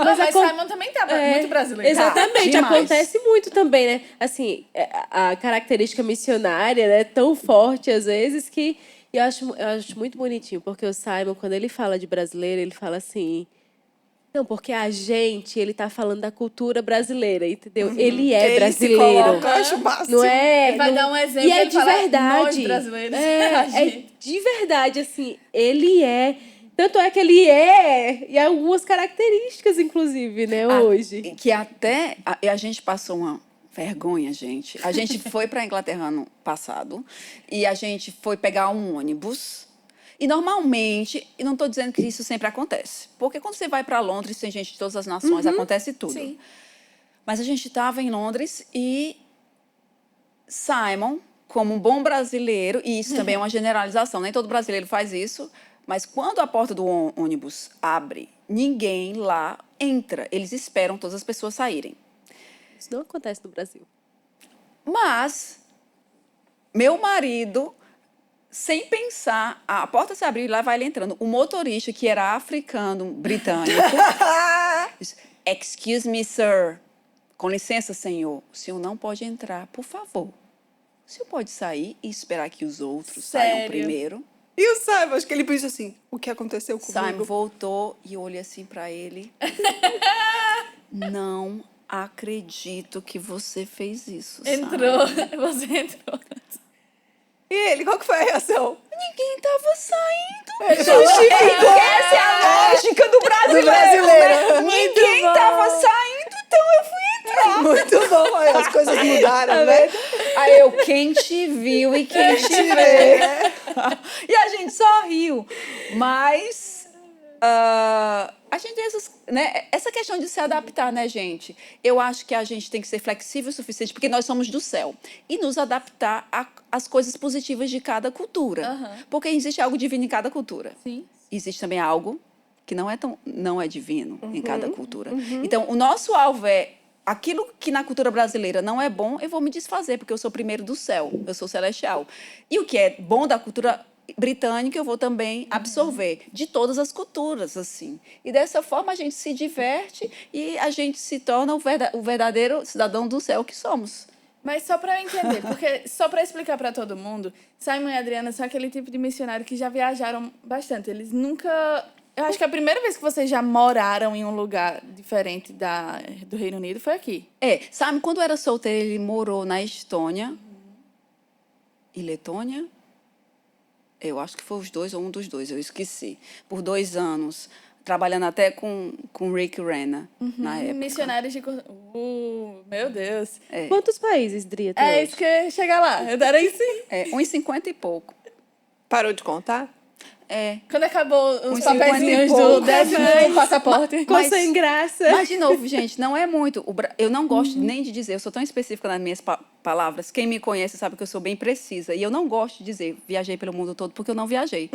Mas a Simon também tá muito brasileira. Exatamente, demais. acontece muito também, né? Assim, a característica missionária, né, é tão forte às vezes que eu acho muito bonitinho, porque o Simon, quando ele fala de brasileiro, ele fala assim... Não, porque ele tá falando da cultura brasileira, entendeu? Ele é Ele se brasileiro. coloca, eu acho máximo. Não é? Ele vai não- dar um exemplo E é e de falar, verdade. nós brasileiros, a É gente. de verdade, assim, ele é. Tanto é que ele é, e algumas características, inclusive, né, hoje. Que até a gente passou uma vergonha, gente. A gente foi para a Inglaterra ano passado e a gente foi pegar um ônibus. E normalmente, e não estou dizendo que isso sempre acontece, porque quando você vai para Londres, tem gente de todas as nações, acontece tudo. Sim. Mas a gente estava em Londres e Simon, como um bom brasileiro, e isso também é uma generalização, nem todo brasileiro faz isso, mas quando a porta do ônibus abre, ninguém lá entra. Eles esperam todas as pessoas saírem. Isso não acontece no Brasil. Mas meu marido, sem pensar, a porta se abriu e lá vai ele entrando. O motorista, que era africano, britânico, disse, "Excuse me, sir. Com licença, senhor. O senhor não pode entrar, por favor. O senhor pode sair e esperar que os outros saiam Sério? primeiro?" E o Simon, acho que ele pensa assim, o que aconteceu comigo? Simon voltou e eu olhei assim pra ele. Não acredito que você fez isso, Simon. Entrou. Você entrou. E ele, qual que foi a reação? Ninguém tava saindo. Justificou. Essa é a lógica do brasileiro. brasileiro. Né? Muito Ninguém bom. tava saindo, então eu fui entrar. Muito bom, aí as coisas mudaram, né? Aí eu, quem te viu e quem te vê. E a gente só riu. Mas a gente tem essa questão de se adaptar, né, gente? Eu acho que a gente tem que ser flexível o suficiente, porque nós somos do céu. E nos adaptar às coisas positivas de cada cultura. Porque existe algo divino em cada cultura. Sim. Existe também algo que não é divino em cada cultura. Então, o nosso alvo é aquilo que na cultura brasileira não é bom, eu vou me desfazer, porque eu sou primeiro do céu, eu sou celestial. E o que é bom da cultura britânica, eu vou também absorver de todas as culturas, assim. E dessa forma a gente se diverte e a gente se torna o verdadeiro cidadão do céu que somos. Mas só pra eu entender, porque só pra explicar pra todo mundo, Simon e Adriana são aquele tipo de missionário que já viajaram bastante. Eles nunca Eu acho que a primeira vez que vocês já moraram em um lugar diferente do Reino Unido foi aqui. Sabe, quando eu era solteira, ele morou na Estônia e Letônia. Eu acho que foi os dois, ou um dos dois, eu esqueci. Por 2 anos, trabalhando até com Rick Renner, na época. Missionários de... meu Deus. Quantos países, Dri, até É hoje? isso que eu ia chegar lá. Eu era isso. Uns 50 e pouco. Parou de contar? Quando acabou os Uns papezinhos 50 e do pouco. 10º passaporte. Ficou sem graça. Mas, de novo, gente, não é muito. Eu não gosto nem de dizer, eu sou tão específica nas minhas palavras. Quem me conhece sabe que eu sou bem precisa. E eu não gosto de dizer viajei pelo mundo todo, porque eu não viajei.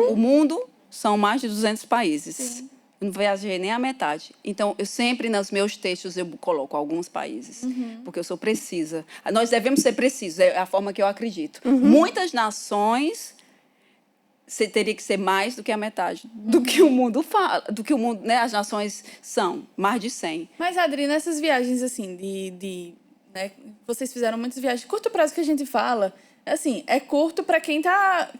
O mundo são mais de 200 países. Eu não viajei nem a metade. Então, eu sempre, nos meus textos, eu coloco alguns países, porque eu sou precisa. Nós devemos ser precisos, é a forma que eu acredito. Muitas nações... Você teria que ser mais do que a metade do que o mundo fala, do que o mundo, né, as nações são, mais de 100. Mas, Adri, nessas viagens, assim, né, vocês fizeram muitas viagens. Curto prazo que a gente fala, assim, é curto para quem tá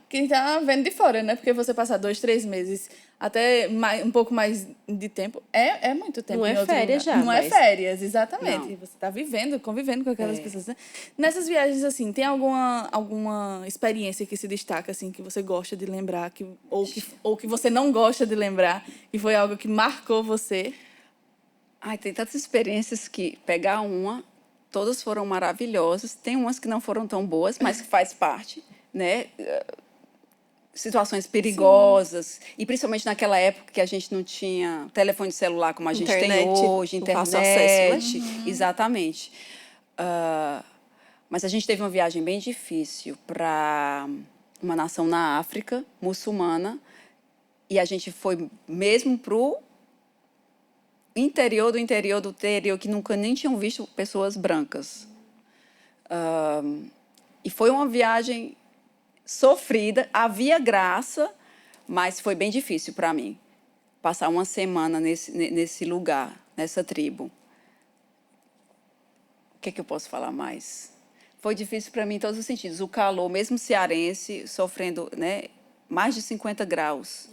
vendo de fora, né? Porque você passar 2, 3 meses, até um pouco mais de tempo, é muito tempo. Não é em outro férias lugar. já, Não é mas- férias, exatamente. Não. Você tá convivendo com aquelas pessoas, né? Nessas viagens, assim, tem alguma experiência que se destaca, assim, que você gosta de lembrar, ou que você não gosta de lembrar, que foi algo que marcou você? Ai, tem tantas experiências que pegar todas foram maravilhosas. Tem umas que não foram tão boas, mas que faz parte, né? Situações perigosas. E principalmente naquela época que a gente não tinha telefone celular como a gente tem Internet, hoje, com fácil acesso, internet. Exatamente. Mas a gente teve uma viagem bem difícil para uma nação na África, muçulmana, e a gente foi mesmo para o interior, que nunca nem tinham visto pessoas brancas. E foi uma viagem sofrida, havia graça, mas foi bem difícil para mim passar uma semana nesse lugar, nessa tribo. O que é que eu posso falar mais? Foi difícil para mim em todos os sentidos. O calor, mesmo cearense, sofrendo, né, mais de 50 graus.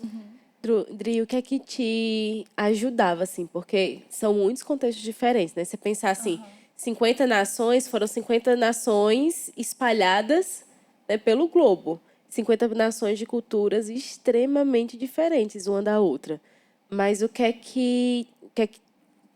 Dri, o que é que te ajudava, assim? Porque são muitos contextos diferentes, né? Você pensar assim, 50 nações, foram 50 nações espalhadas, né, pelo globo. 50 nações de culturas extremamente diferentes uma da outra. Mas o que é que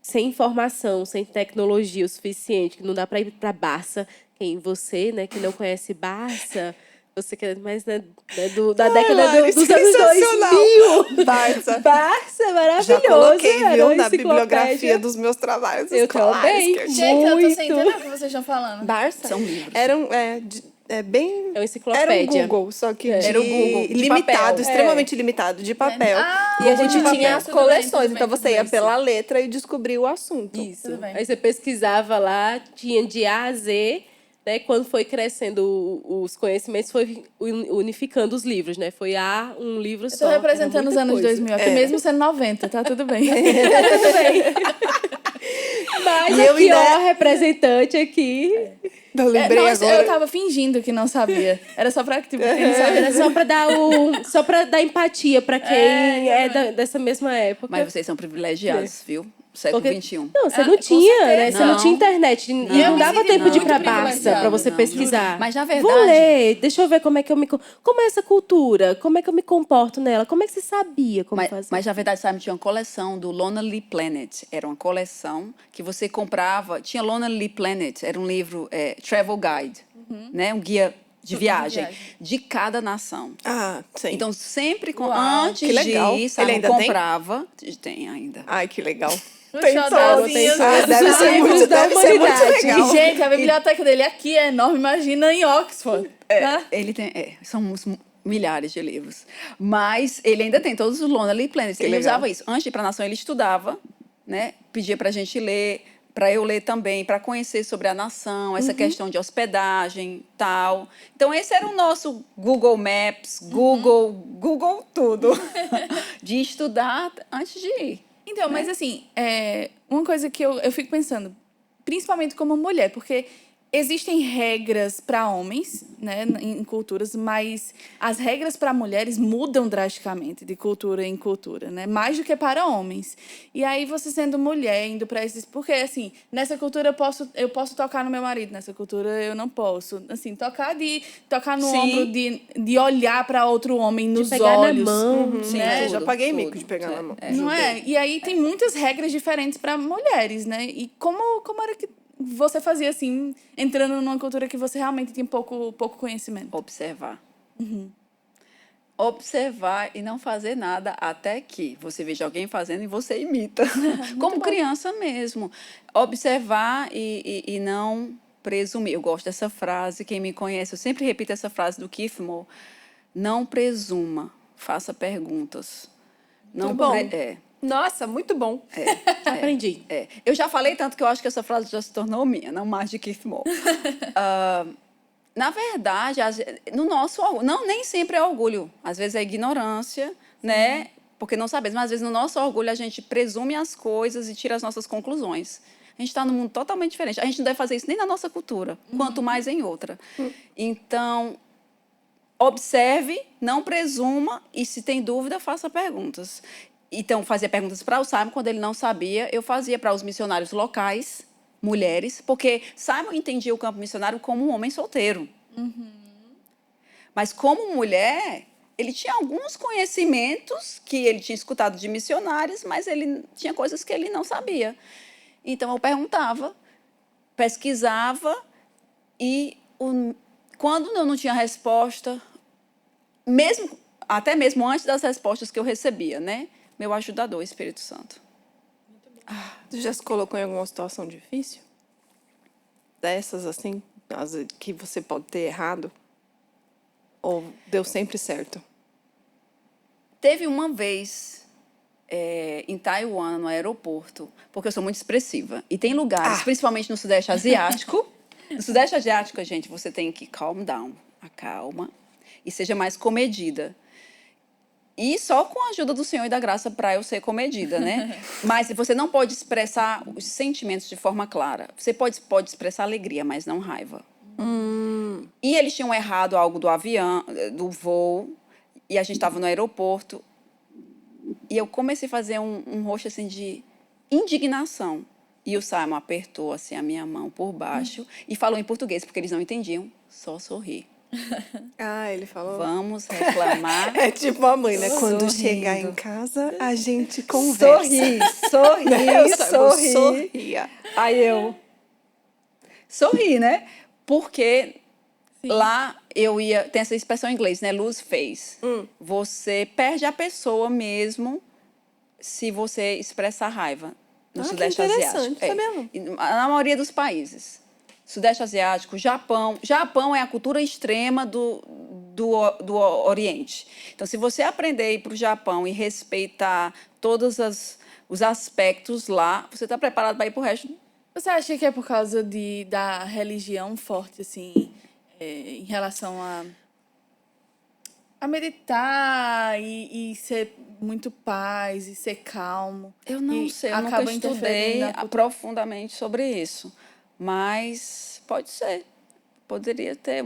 sem informação, sem tecnologia o suficiente, que não dá para ir para Barça, quem você, né, que não conhece Barça, você que é mais da década dos anos 2000. Barça. Barça, maravilhoso. Já coloquei, era viu, uma na enciclopédia. bibliografia dos meus trabalhos Eu escolares. também. que eu Gente, eu tô Muito. sem entender o que vocês estão falando. Barça? São livros. Era bem... É uma Era enciclopédia. um Google, só que Era o Google, de limitado, papel. extremamente limitado, de papel. Ah, e a gente de papel. tinha as Tudo bem, coleções, tudo bem, então você tudo ia bem, pela letra e descobria o assunto. Isso. Tudo bem. Aí você pesquisava lá, tinha de A a Z, né? Quando foi crescendo os conhecimentos, foi unificando os livros, né? Foi um livro Eu só. tô representando Era os muita anos coisa. 2000, aqui mesmo sendo 90, tá tudo bem. Mas E eu aqui, ainda- ó, representante aqui. Eu lembrei Não, agora. eu tava fingindo que não sabia. Era só pra, tipo, quem não sabe. Era só pra dar empatia pra quem dessa mesma época. Mas vocês são privilegiados, viu? Século Porque- XXI. Não, você Ah, não com tinha, certeza. né? Você não Não. tinha internet. E Eu não me dava senti tempo de ir muito pra Barça privilegiada. pra você Não, pesquisar. mas, na Vou verdade- ler, deixa eu ver como é que eu me... Como é essa cultura? Como é que eu me comporto nela? Como é que você sabia como fazer? Mas, na verdade, sabe, tinha uma coleção do Lonely Planet. Era uma coleção que você comprava. Tinha Lonely Planet, era um livro, travel guide, né? Um guia de viagem, de cada nação. Ah, sim. Então, sempre, Uau, antes que legal. de ir, Ele sabe, ainda tem? comprava. Tem ainda. Ai, que legal. Os Tem xodózinhos. todos. Ah, deve Os ser livros muito, da deve ser muito humanidade. legal. Gente, a biblioteca dele aqui é enorme, imagina em Oxford. Tá? Ele tem, são milhares de livros. Mas ele ainda tem todos os Lonely Planets. Que Ele legal. usava isso. Antes de ir para a nação, ele estudava, né? Pedia para a gente ler, para eu ler também, para conhecer sobre a nação, essa questão de hospedagem, tal. Então, esse era o nosso Google Maps, Google tudo. De estudar antes de ir. Então, mas assim, uma coisa que eu fico pensando, principalmente como mulher, porque existem regras para homens, né, em culturas, mas as regras para mulheres mudam drasticamente de cultura em cultura, né? Mais do que para homens. E aí você sendo mulher, indo para esses, porque assim, nessa cultura eu posso tocar no meu marido, nessa cultura eu não posso. Assim, tocar no Sim. ombro, de olhar para outro homem nos pegar olhos. na mão. Sim, né? Já tudo, paguei tudo. mico de pegar na mão. Não é? E aí tem muitas regras diferentes para mulheres, né? E como era que você fazia assim, entrando numa cultura que você realmente tinha pouco conhecimento? Observar. Observar e não fazer nada até que você veja alguém fazendo e você imita. Como criança mesmo. Observar e não presumir. Eu gosto dessa frase, quem me conhece, eu sempre repito essa frase do Keith Moore. Não presuma, faça perguntas. Não Muito bom. É. Nossa, muito bom. Aprendi. Eu já falei tanto que eu acho que essa frase já se tornou minha, não mais de Keith Moore. Na verdade, no nosso não nem sempre é orgulho, às vezes é ignorância, né? Porque não sabemos, mas às vezes no nosso orgulho a gente presume as coisas e tira as nossas conclusões. A gente está num mundo totalmente diferente. A gente não deve fazer isso nem na nossa cultura, quanto mais em outra. Então, observe, não presuma e, se tem dúvida, faça perguntas. Então, fazia perguntas para o Simon, quando ele não sabia, eu fazia para os missionários locais, mulheres, porque Simon entendia o campo missionário como um homem solteiro. Mas, como mulher, ele tinha alguns conhecimentos que ele tinha escutado de missionários, mas ele tinha coisas que ele não sabia. Então, eu perguntava, pesquisava e, quando eu não tinha resposta, até mesmo antes das respostas que eu recebia, né? Meu ajudador, o Espírito Santo. Tu já se colocou em alguma situação difícil? Dessas, assim, que você pode ter errado? Ou deu sempre certo? Teve uma vez em Taiwan, no aeroporto, porque eu sou muito expressiva. E tem lugares, principalmente no Sudeste Asiático. No Sudeste Asiático, gente, você tem que calm down, acalma, e seja mais comedida. E só com a ajuda do Senhor e da graça para eu ser comedida, né? Mas você não pode expressar os sentimentos de forma clara. Você pode expressar alegria, mas não raiva. E eles tinham errado algo do avião, do voo, e a gente estava no aeroporto. E eu comecei a fazer um rosto assim de indignação. E o Simon apertou assim a minha mão por baixo e falou em português, porque eles não entendiam. Só sorri. Ele falou. Vamos reclamar. É tipo a mãe, né? Quando Sorrindo. chegar em casa, a gente conversa. Sorria. Aí eu sorri, né? Porque lá tem essa expressão em inglês, né? Lose face. Você perde a pessoa mesmo se você expressa raiva no Sudeste que Asiático. interessante, sabia não. E na maioria dos países. Sudeste Asiático, Japão. Japão é a cultura extrema do Oriente. Então, se você aprender a ir para o Japão e respeitar todos os aspectos lá, você está preparado para ir para o resto. Você acha que é por causa da religião forte, assim, em relação a meditar e ser muito paz e ser calmo? Eu não E sei, eu nunca acaba estudei interferindo na cultura? profundamente sobre isso. Mas pode ser. Poderia ter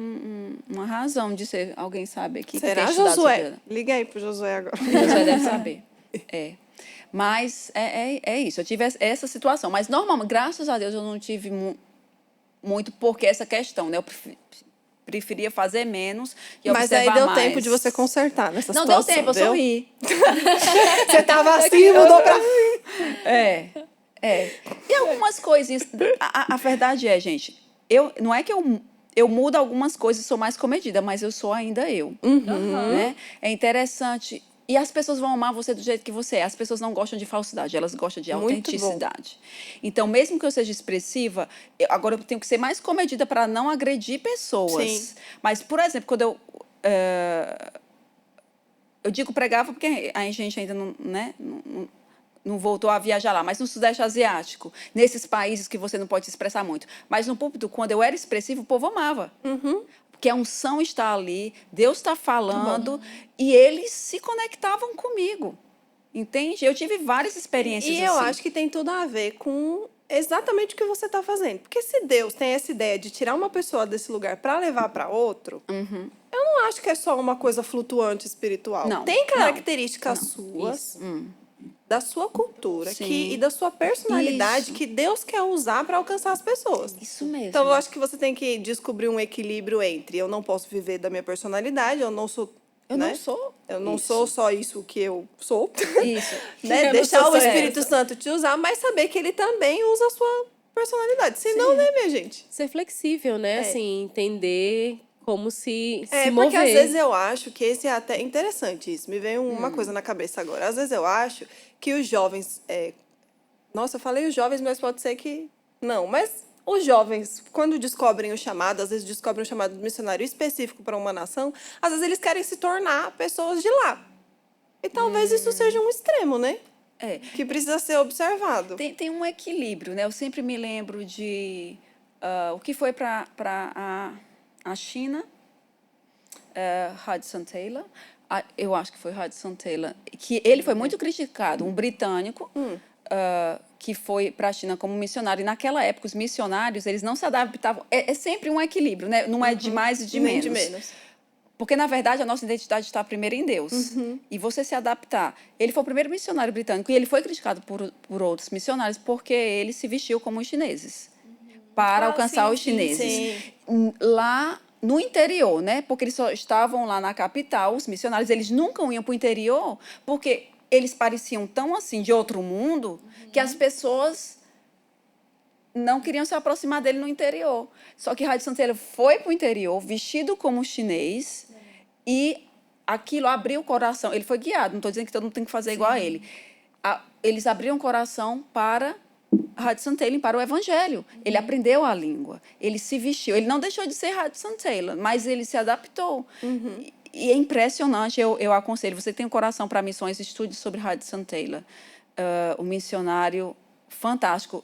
uma razão de ser. Alguém sabe aqui. Será, que tem estudado Josué? sobre- Liga aí pro Josué agora. Josué deve saber. Mas é isso. Eu tive essa situação. Mas, normalmente, graças a Deus, eu não tive muito porque essa questão, né? Eu preferia fazer menos e Mas aí observar deu mais. tempo de você consertar nessa Não situação. deu tempo, eu sorri. Você tava assim, mudou pra... E algumas coisinhas... A verdade é, gente, não é que eu mudo algumas coisas e sou mais comedida, mas eu sou ainda eu. Né? É interessante. E as pessoas vão amar você do jeito que você é. As pessoas não gostam de falsidade, elas gostam de Muito autenticidade. Então, mesmo que eu seja expressiva, agora eu tenho que ser mais comedida para não agredir pessoas. Sim. Mas, por exemplo, quando eu digo pregava porque a gente ainda não voltou a viajar lá, mas no Sudeste Asiático, nesses países que você não pode se expressar muito. Mas no púlpito, quando eu era expressiva, o povo amava. Porque a unção está ali, Deus está falando, e eles se conectavam comigo. Entende? Eu tive várias experiências E assim. eu acho que tem tudo a ver com exatamente o que você está fazendo. Porque se Deus tem essa ideia de tirar uma pessoa desse lugar para levar para outro, eu não acho que é só uma coisa flutuante espiritual. Não, Tem não, características não, suas, isso. da sua cultura Sim. e da sua personalidade Isso. que Deus quer usar para alcançar as pessoas. Isso mesmo. Então, eu acho que você tem que descobrir um equilíbrio entre eu não posso viver da minha personalidade, eu não sou... Eu né? não sou Eu não isso. sou só isso que eu sou. Isso. Né? Eu não Deixar sou o só Espírito essa. Santo te usar, mas saber que ele também usa a sua personalidade. Senão, né, minha gente? Ser flexível, né? Assim, entender como se É, mover. porque às vezes eu acho que esse é até interessante isso. Me veio uma coisa na cabeça agora. Às vezes eu acho que os jovens... Nossa, eu falei os jovens, mas pode ser que... Não, mas os jovens, quando descobrem o chamado, às vezes descobrem um chamado missionário específico para uma nação, às vezes eles querem se tornar pessoas de lá. E talvez isso seja um extremo, né? É. Que precisa ser observado. Tem um equilíbrio, né? Eu sempre me lembro de o que foi para a China, Hudson Taylor. Eu acho que foi Hudson Taylor. Que ele foi muito criticado, um britânico, que foi para a China como missionário. E naquela época, os missionários, eles não se adaptavam. É sempre um equilíbrio, né? Não é de mais e de Nem menos. de menos. Porque, na verdade, a nossa identidade está primeiro em Deus. E você se adaptar. Ele foi o primeiro missionário britânico e ele foi criticado por outros missionários porque ele se vestiu como os chineses para alcançar os chineses. Lá no interior, né? Porque eles só estavam lá na capital, os missionários, eles nunca iam para o interior porque eles pareciam tão assim de outro mundo que as pessoas não queriam se aproximar dele no interior. Só que Hudson Taylor foi para o interior, vestido como chinês, e aquilo abriu o coração. Ele foi guiado, não estou dizendo que todo mundo tem que fazer igual a ele. Eles abriram o coração para Hudson Taylor, para o evangelho. Ele aprendeu a língua, ele se vestiu. Ele não deixou de ser Hudson Taylor, mas ele se adaptou. E é impressionante, eu aconselho, você tem um coração para missões, estude sobre Hudson Taylor, um missionário fantástico.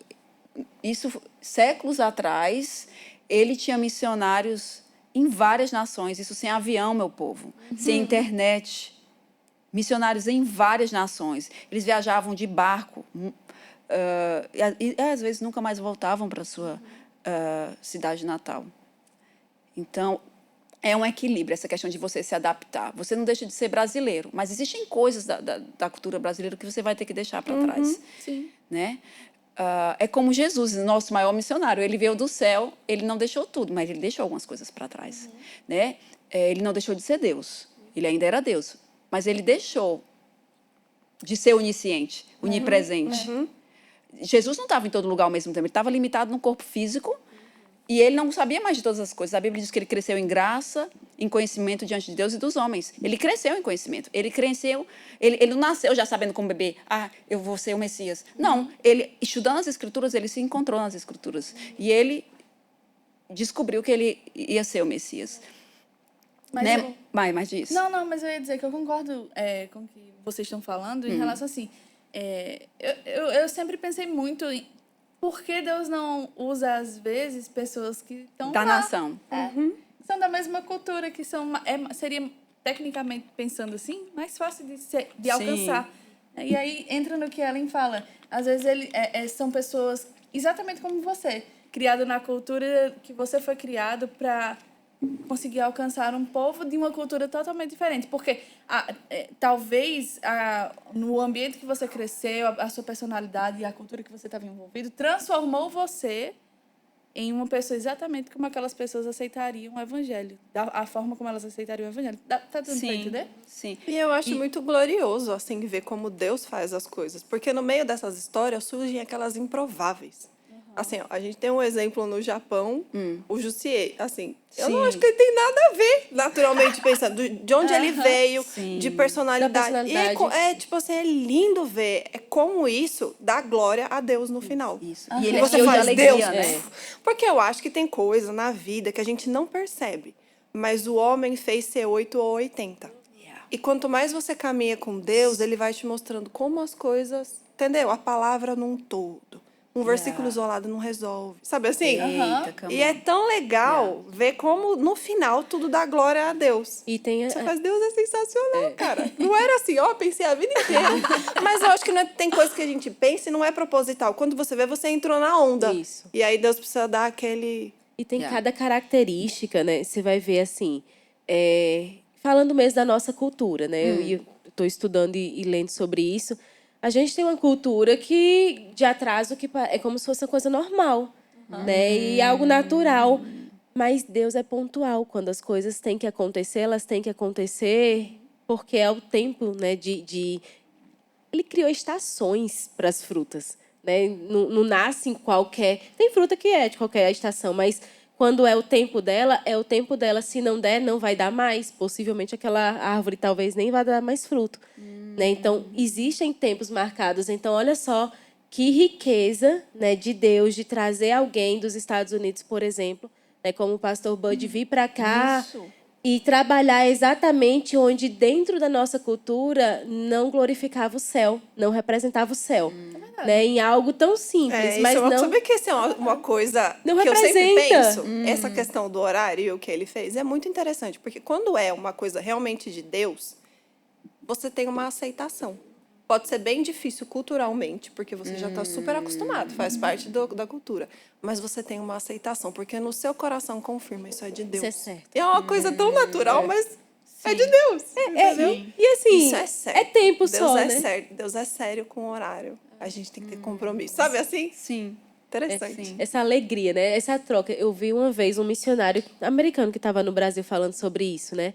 Isso, séculos atrás, ele tinha missionários em várias nações, isso sem avião, meu povo, sem internet. Missionários em várias nações. Eles viajavam de barco e às vezes nunca mais voltavam para a sua cidade natal. Então, é um equilíbrio, essa questão de você se adaptar. Você não deixa de ser brasileiro, mas existem coisas da cultura brasileira que você vai ter que deixar para trás. Sim. Né? É como Jesus, nosso maior missionário. Ele veio do céu, ele não deixou tudo, mas ele deixou algumas coisas para trás. Né? Ele não deixou de ser Deus, ele ainda era Deus, mas ele deixou de ser onisciente, onipresente. Jesus não estava em todo lugar ao mesmo tempo, ele estava limitado no corpo físico e ele não sabia mais de todas as coisas. A Bíblia diz que ele cresceu em graça, em conhecimento diante de Deus e dos homens. Ele cresceu em conhecimento. Ele não nasceu já sabendo como beber. Eu vou ser o Messias. Não, ele, estudando as Escrituras, ele se encontrou nas Escrituras. E ele descobriu que ele ia ser o Messias. Mas né? Mas diz. Não, mas eu ia dizer que eu concordo com o que vocês estão falando em relação assim. Eu sempre pensei muito em por que Deus não usa, às vezes, pessoas que estão Da lá, nação. são da mesma cultura, que seria, tecnicamente, pensando assim, mais fácil de alcançar. E aí entra no que Ellen fala. Às vezes são pessoas exatamente como você, criado na cultura que você foi criado para conseguir alcançar um povo de uma cultura totalmente diferente. Porque talvez no ambiente que você cresceu, a sua personalidade e a cultura que você estava envolvido transformou você em uma pessoa exatamente como aquelas pessoas aceitariam o evangelho. A forma como elas aceitariam o evangelho. Tá dando para entender? Sim. E eu acho muito glorioso, assim, ver como Deus faz as coisas. Porque no meio dessas histórias surgem aquelas improváveis. Assim, ó, a gente tem um exemplo no Japão, o Jussier. Assim, eu não acho que ele tem nada a ver, naturalmente pensando, de onde ele veio, de personalidade. Da personalidade. E tipo assim, é lindo ver como isso dá glória a Deus no final. Isso. E ele você é faz de Deus, alegria, né? Porque eu acho que tem coisa na vida que a gente não percebe. Mas o homem fez ser 8 ou 80. E quanto mais você caminha com Deus, ele vai te mostrando como as coisas... Entendeu? A palavra num todo. Um versículo isolado não resolve. Sabe assim? Eita, come E é on. tão legal ver como, no final, tudo dá glória a Deus. E tem Você faz, Deus é sensacional, cara. Não era assim, pensei a vida inteira. Mas eu acho que tem coisa que a gente pensa e não é proposital. Quando você vê, você entrou na onda. Isso. E aí Deus precisa dar aquele... E tem Yeah. cada característica, né? Você vai ver assim, falando mesmo da nossa cultura, né? Eu estou estudando e lendo sobre isso. A gente tem uma cultura que de atraso que é como se fosse uma coisa normal, né? E algo natural. Mas Deus é pontual. Quando as coisas têm que acontecer, elas têm que acontecer porque é o tempo, né? Ele criou estações para as frutas, né? Não nasce em qualquer... Tem fruta que é de qualquer estação, mas quando é o tempo dela, é o tempo dela. Se não der, não vai dar mais. Possivelmente aquela árvore talvez nem vai dar mais fruto. Né? Então, existem tempos marcados. Então, olha só que riqueza, né, de Deus de trazer alguém dos Estados Unidos, por exemplo, né, como o pastor Bud, vir para cá e trabalhar exatamente onde, dentro da nossa cultura, não glorificava o céu, não representava o céu. Né, em algo tão simples, mas não... Sabe que essa é uma coisa Não que eu sempre representa. penso? Essa questão do horário e o que ele fez é muito interessante. Porque quando é uma coisa realmente de Deus, você tem uma aceitação. Pode ser bem difícil culturalmente, porque você já está super acostumado, faz parte da cultura. Mas você tem uma aceitação, porque no seu coração confirma, isso é de Deus. Isso é certo. E é uma coisa tão natural, mas é de Deus. Entendeu? E assim, Isso é sério. é tempo Deus só, é né? sério. Deus é sério com o horário. A gente tem que ter compromisso. Sabe assim? Sim. Interessante. Sim. Essa alegria, né? Essa troca. Eu vi uma vez um missionário americano que estava no Brasil falando sobre isso, né?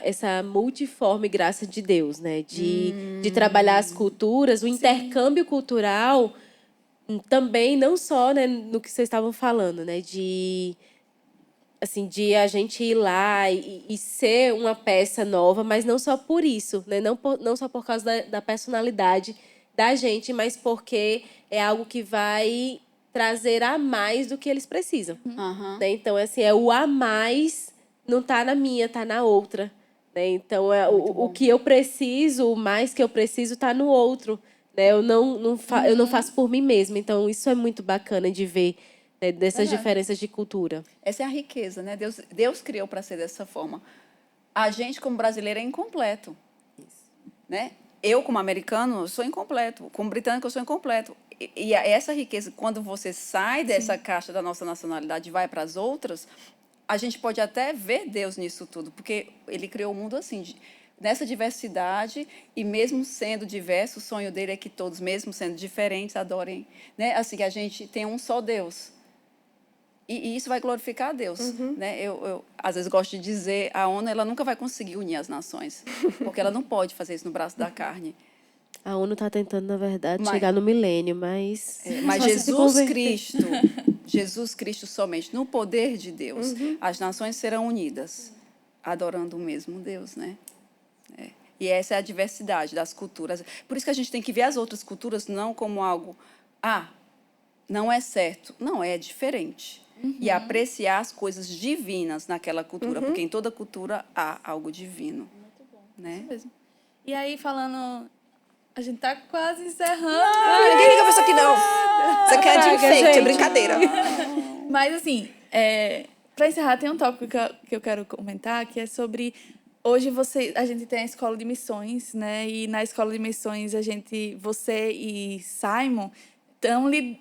Essa multiforme graça de Deus, né? De trabalhar as culturas, o intercâmbio cultural também, não só, né, no que vocês estavam falando, né? De a gente ir lá e ser uma peça nova, mas não só por isso, né? Não só por causa da personalidade da gente, mas porque é algo que vai trazer a mais do que eles precisam. Aham. Né? Então, assim, o a mais não está na minha, está na outra. Né? Então, o que eu preciso, o mais que eu preciso, está no outro. Né? Eu não faço por mim mesma. Então, isso é muito bacana de ver, né, dessas diferenças de cultura. Essa é a riqueza, né? Deus criou para ser dessa forma. A gente, como brasileiro, é incompleto. Né? Eu, como americano, sou incompleto. Como britânico, eu sou incompleto. E essa riqueza, quando você sai dessa caixa da nossa nacionalidade e vai para as outras, a gente pode até ver Deus nisso tudo, porque ele criou o mundo assim, nessa diversidade, e mesmo sendo diverso, o sonho dele é que todos, mesmo sendo diferentes, adorem. Né? Assim, que a gente tem um só Deus. E isso vai glorificar a Deus. Né? Eu, às vezes, gosto de dizer, a ONU ela nunca vai conseguir unir as nações, porque ela não pode fazer isso no braço da carne. A ONU está tentando, na verdade, Mas- chegar no milênio, mas... Mas só se Jesus converter. Cristo, Jesus Cristo somente, no poder de Deus, as nações serão unidas, adorando o mesmo Deus, né? E essa é a diversidade das culturas. Por isso que a gente tem que ver as outras culturas não como algo, não é certo. Não, é diferente. E apreciar as coisas divinas naquela cultura, porque em toda cultura há algo divino. Muito bom. Né? Mesmo. E aí, falando... A gente tá quase encerrando. Ninguém liga pra isso aqui, não. Isso aqui é de Apaga, enfeite, é gente. brincadeira. Mas, assim, para encerrar, tem um tópico que eu quero comentar, que é sobre... Hoje a gente tem a escola de missões, né? E na escola de missões, você e Simon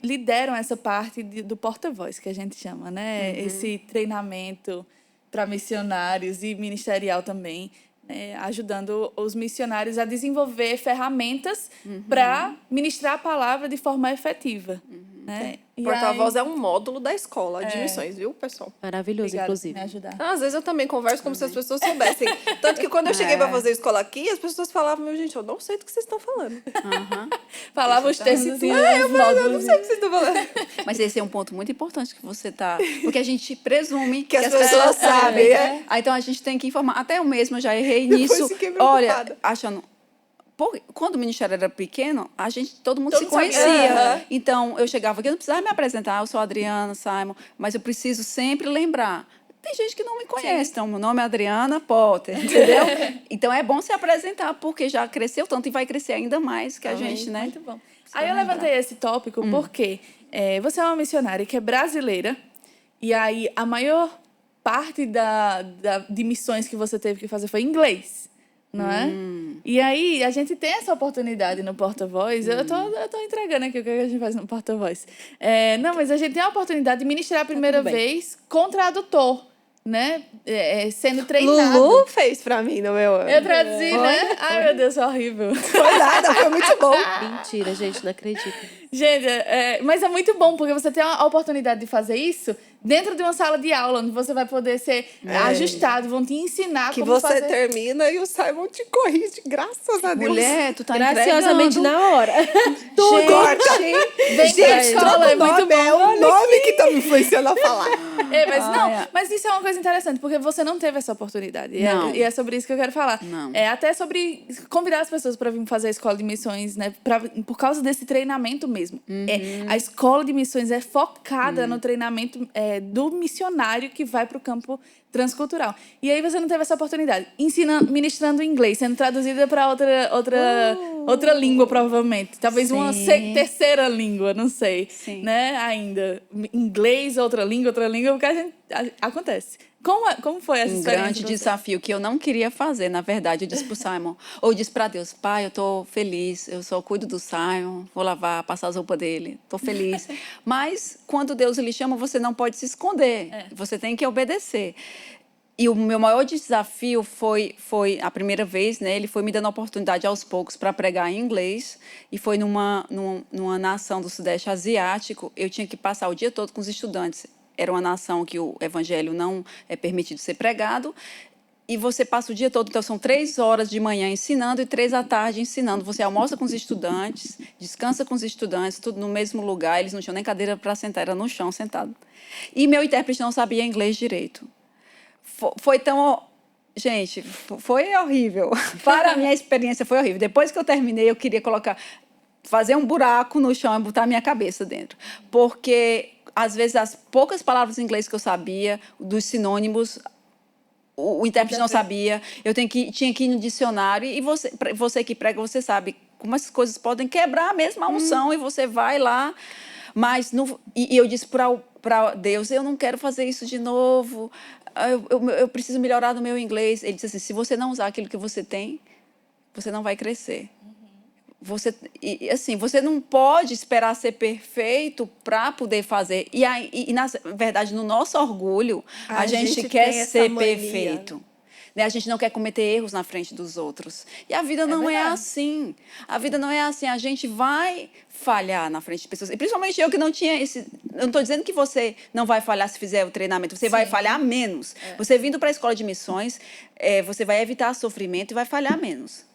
lideram essa parte do porta-voz, que a gente chama, né? Esse treinamento para missionários e ministerial também, né? Ajudando os missionários a desenvolver ferramentas para ministrar a palavra de forma efetiva. Né? E Porta-voz aí- é um módulo da escola de missões, viu, pessoal? Maravilhoso, Obrigada por inclusive. me ajudar. Às vezes eu também converso como se as pessoas soubessem. Tanto que quando eu cheguei para fazer escola aqui, as pessoas falavam, meu gente, eu não sei do que vocês estão falando. Falava os termos assim, os Eu módulos. não sei do que vocês estão falando. Mas esse é um ponto muito importante que você está... Porque a gente presume Que as pessoas sabem, Então, a gente tem que informar. Até eu mesma já errei Depois nisso. fiquei preocupada. Olha, achando... Quando o ministério era pequeno, todo mundo Todo se mundo sabia. conhecia. Aham. Então, eu chegava aqui, eu não precisava me apresentar. Eu sou a Adriana, Simon. Mas eu preciso sempre lembrar. Tem gente que não me conhece. Então, meu nome é Adriana Potter, entendeu? Então, é bom se apresentar, porque já cresceu tanto e vai crescer ainda mais que a gente, né? Muito bom. Aí eu levantei esse tópico porque você é uma missionária que é brasileira, e aí a maior parte de missões que você teve que fazer foi em inglês, não é? E aí a gente tem essa oportunidade no Porta-Voz. Eu tô entregando aqui o que a gente faz no Porta-Voz. Não, mas a gente tem a oportunidade de ministrar a primeira vez com tradutor, né? Sendo treinado. Lulu fez pra mim no meu ano. Eu traduzi, né? Ai, meu Deus, horrível. Foi nada, foi muito bom. Mentira, gente, não acredito. Gente, mas é muito bom, porque você tem a oportunidade de fazer isso dentro de uma sala de aula, onde você vai poder ser ajustado, vão te ensinar Que como você fazer. termina e o Simon te corrige, graças a Deus. Mulher, tu tá Graciosamente entregando. na hora. Tudo. Corta. Vem pra Gente, escola, é muito bom. é o nome que tá me influenciando a falar. Mas não, mas isso é uma coisa interessante, porque você não teve essa oportunidade. Não. E é sobre isso que eu quero falar. Não. Até sobre convidar as pessoas para vir fazer a escola de missões, né? Por causa desse treinamento mesmo. A escola de missões é focada no treinamento do missionário que vai para o campo transcultural. E aí você não teve essa oportunidade. Ministrando inglês, sendo traduzida para outra língua, provavelmente. Talvez uma terceira língua, não sei. Sim. Né? Ainda. Inglês, outra língua, porque acontece. Como foi essa Um experiência? grande desafio que eu não queria fazer, na verdade. Eu disse pro Simon, ou disse para Deus, pai, eu tô feliz, eu só cuido do Simon, vou lavar, passar as roupas dele, tô feliz. Mas quando Deus lhe chama, você não pode se esconder, você tem que obedecer. E o meu maior desafio foi a primeira vez, né? Ele foi me dando a oportunidade aos poucos para pregar em inglês, e foi numa nação do Sudeste Asiático. Eu tinha que passar o dia todo com os estudantes. Era uma nação que o evangelho não é permitido ser pregado, e você passa o dia todo, então são 3 horas de manhã ensinando e 3 da tarde ensinando. Você almoça com os estudantes, descansa com os estudantes, tudo no mesmo lugar, eles não tinham nem cadeira para sentar, era no chão sentado. E meu intérprete não sabia inglês direito. Foi tão... Gente, foi horrível. Para a minha experiência foi horrível. Depois que eu terminei, eu queria fazer um buraco no chão e botar a minha cabeça dentro. Porque, às vezes, as poucas palavras em inglês que eu sabia, dos sinônimos, o intérprete não sabia. Eu tinha que ir no dicionário. E você que prega, você sabe como essas coisas podem quebrar mesmo a unção. E você vai lá. Mas e eu disse para Deus, eu não quero fazer isso de novo. Eu preciso melhorar no meu inglês. Ele disse assim, se você não usar aquilo que você tem, você não vai crescer. Você não pode esperar ser perfeito para poder fazer. E, na verdade, no nosso orgulho, a gente quer ser perfeito. Né? A gente não quer cometer erros na frente dos outros. E a vida não é assim. A vida não é assim. A gente vai falhar na frente de pessoas. E principalmente eu que não tinha esse... Eu não estou dizendo que você não vai falhar se fizer o treinamento. Você vai falhar menos. Você vindo para a escola de missões, você vai evitar sofrimento e vai falhar menos.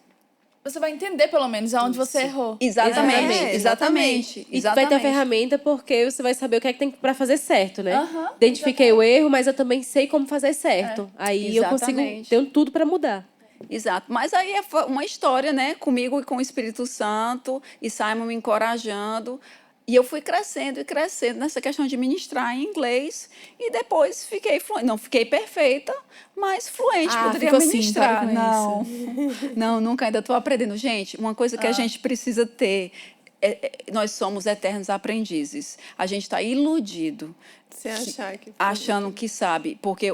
Você vai entender, pelo menos, aonde você errou. Exatamente. E vai ter a ferramenta porque você vai saber o que é que tem para fazer certo, né? Identifiquei o erro, mas eu também sei como fazer certo. Aí eu consigo, tenho tudo para mudar. Exato. Mas aí é uma história, né? Comigo e com o Espírito Santo, e Simon me encorajando. E eu fui crescendo e crescendo nessa questão de ministrar em inglês. E depois fiquei fluente. Não fiquei perfeita, mas fluente. Poderia ministrar. Não, nunca. Ainda estou aprendendo. Gente, uma coisa que a gente precisa ter... nós somos eternos aprendizes. A gente está iludido. Achando que sabe. Porque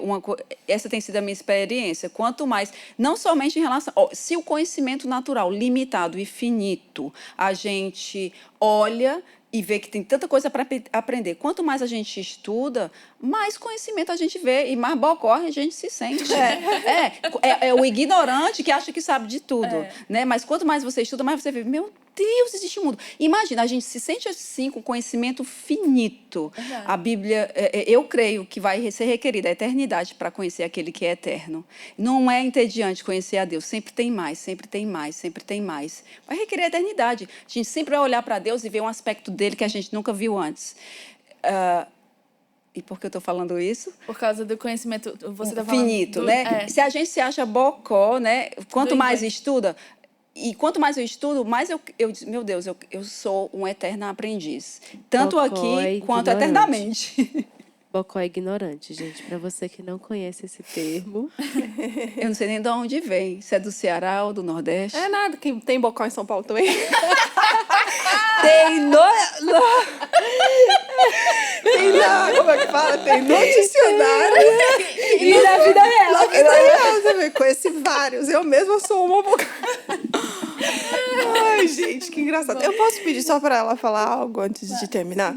essa tem sido a minha experiência. Quanto mais... Não somente em relação... se o conhecimento natural, limitado e finito, a gente olha... e ver que tem tanta coisa para aprender. Quanto mais a gente estuda, mais conhecimento a gente vê e mais bocó a gente se sente. É o ignorante que acha que sabe de tudo. Né? Mas quanto mais você estuda, mais você vê, meu Deus, existe um mundo. Imagina, a gente se sente assim, com conhecimento finito. A Bíblia, eu creio que vai ser requerida a eternidade para conhecer aquele que é eterno. Não é entediante conhecer a Deus. Sempre tem mais, sempre tem mais, sempre tem mais. Vai requerer a eternidade. A gente sempre vai olhar para Deus e ver um aspecto dele que a gente nunca viu antes. E por que eu estou falando isso? Por causa do conhecimento... Você tá falando finito, né? Se a gente se acha bocó, né? Quanto mais estuda... E quanto mais eu estudo, mais eu meu Deus, eu sou um eterno aprendiz. Tanto aqui quanto eternamente. Bocó é ignorante, gente. Pra você que não conhece esse termo. Eu não sei nem de onde vem. Se é do Ceará ou do Nordeste. É nada, que tem bocó em São Paulo também. Tem como é que fala? Tem no dicionário. E na vida real. Na vida real, você vê, conheci vários. Eu mesma sou uma bocó. Ai, gente, que engraçado. Eu posso pedir só pra ela falar algo antes de terminar?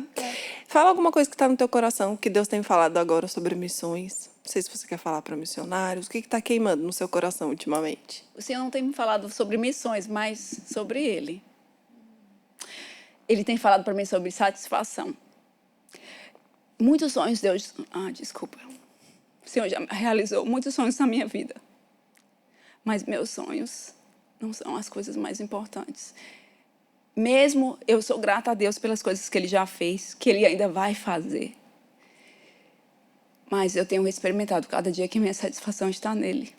Fala alguma coisa que tá no teu coração, que Deus tem falado agora sobre missões. Não sei se você quer falar para missionários. O que tá queimando no seu coração ultimamente? O Senhor não tem me falado sobre missões, mas sobre Ele. Ele tem falado para mim sobre satisfação. Muitos sonhos Deus... desculpa. O Senhor já realizou muitos sonhos na minha vida. Mas meus sonhos não são as coisas mais importantes. Mesmo eu sou grata a Deus pelas coisas que Ele já fez, que Ele ainda vai fazer. Mas eu tenho experimentado cada dia que minha satisfação está nele.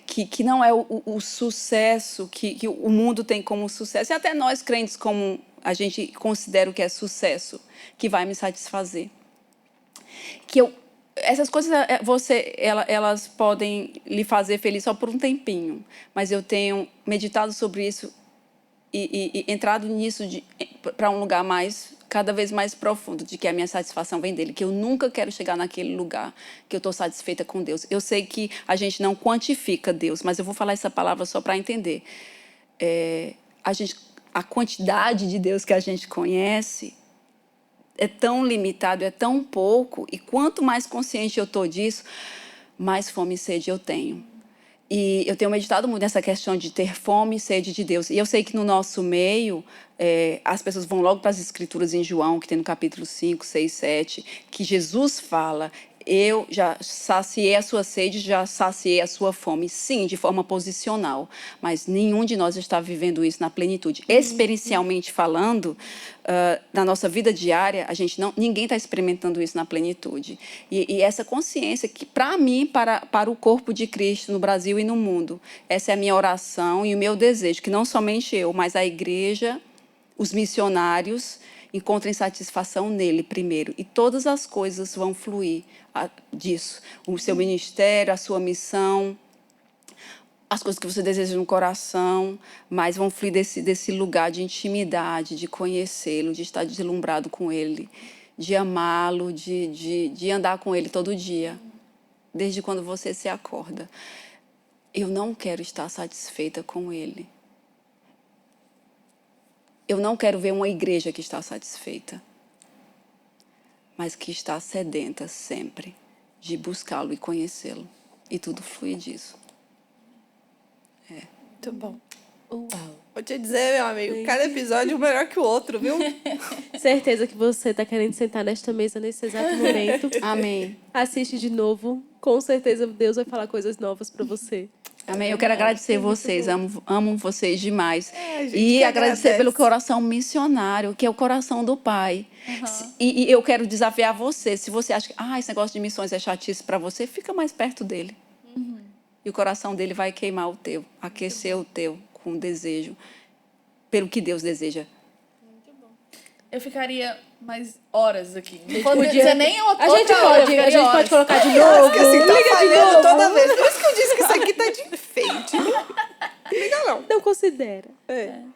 Que não é o sucesso que o mundo tem como sucesso, e até nós crentes como a gente considera o que é sucesso, que vai me satisfazer. Essas coisas elas podem lhe fazer feliz só por um tempinho, mas eu tenho meditado sobre isso e entrado nisso para um lugar cada vez mais profundo, de que a minha satisfação vem dele, que eu nunca quero chegar naquele lugar que eu estou satisfeita com Deus. Eu sei que a gente não quantifica Deus, mas eu vou falar essa palavra só para entender. A quantidade de Deus que a gente conhece é tão limitado, é tão pouco, e quanto mais consciente eu estou disso, mais fome e sede eu tenho. E eu tenho meditado muito nessa questão de ter fome e sede de Deus. E eu sei que no nosso meio, as pessoas vão logo para as Escrituras em João, que tem no capítulo 5, 6, 7, que Jesus fala: eu já saciei a sua sede, já saciei a sua fome. Sim, de forma posicional, mas nenhum de nós está vivendo isso na plenitude. Experiencialmente falando, na nossa vida diária, ninguém está experimentando isso na plenitude. E essa consciência que, para mim, para o corpo de Cristo no Brasil e no mundo, essa é a minha oração e o meu desejo, que não somente eu, mas a igreja, os missionários, encontrem satisfação nele primeiro, e todas as coisas vão fluir disso. O seu ministério, a sua missão, as coisas que você deseja no coração, mas vão fluir desse lugar de intimidade, de conhecê-lo, de estar deslumbrado com ele, de amá-lo, de andar com ele todo dia, desde quando você se acorda. Eu não quero estar satisfeita com ele. Eu não quero ver uma igreja que está satisfeita, mas que está sedenta sempre de buscá-lo e conhecê-lo. E tudo flui disso. Muito bom. Uau. Vou te dizer, meu amigo, cada episódio é um melhor que o outro, viu? Certeza que você está querendo sentar nesta mesa nesse exato momento. Amém. Assiste de novo. Com certeza Deus vai falar coisas novas para você. Amém. Eu quero agradecer vocês, amo vocês demais. Gente, E que agradecer agradece. pelo coração missionário, que é o coração do Pai. E eu quero desafiar você. Se você acha que esse negócio de missões é chatice para você, fica mais perto dele. E o coração dele vai queimar o teu, aquecer o teu com desejo, pelo que Deus deseja. Eu ficaria mais horas aqui. Não podia- podia ser nem outra A gente hora, eu pode ficaria horas. colocar de novo. Porque assim, tá Liga de falhando novo. toda vez. Por isso que eu disse que isso aqui tá de enfeite. Liga não. Não considera.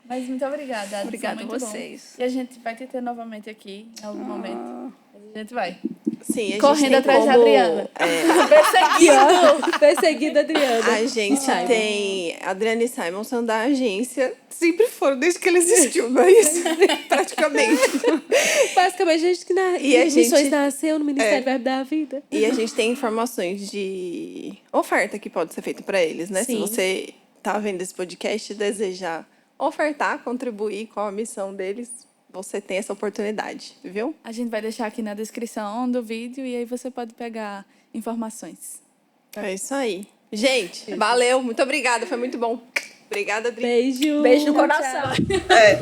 Mas muito obrigada, Adson, Obrigada a muito bom. vocês. E a gente vai te ter novamente aqui em algum momento. Mas a gente vai. Sim, a gente Correndo tem atrás da como- Adriana. Perseguido. Perseguida, Adriana. A gente Simon. tem... Adriana e Simon são da agência. Sempre foram, desde que ele existiu, não é isso? Praticamente. Basicamente, a gente que E a missões gente- nasceu no Ministério Verbo da Vida. E a gente tem informações de oferta que pode ser feita para eles, né? Sim. Se você tá vendo esse podcast e desejar ofertar, contribuir com a missão deles, você tem essa oportunidade, viu? A gente vai deixar aqui na descrição do vídeo e aí você pode pegar informações. É isso aí. Gente, valeu. Muito obrigada. Foi muito bom. Obrigada, Adri. Beijo. Beijo no coração. É.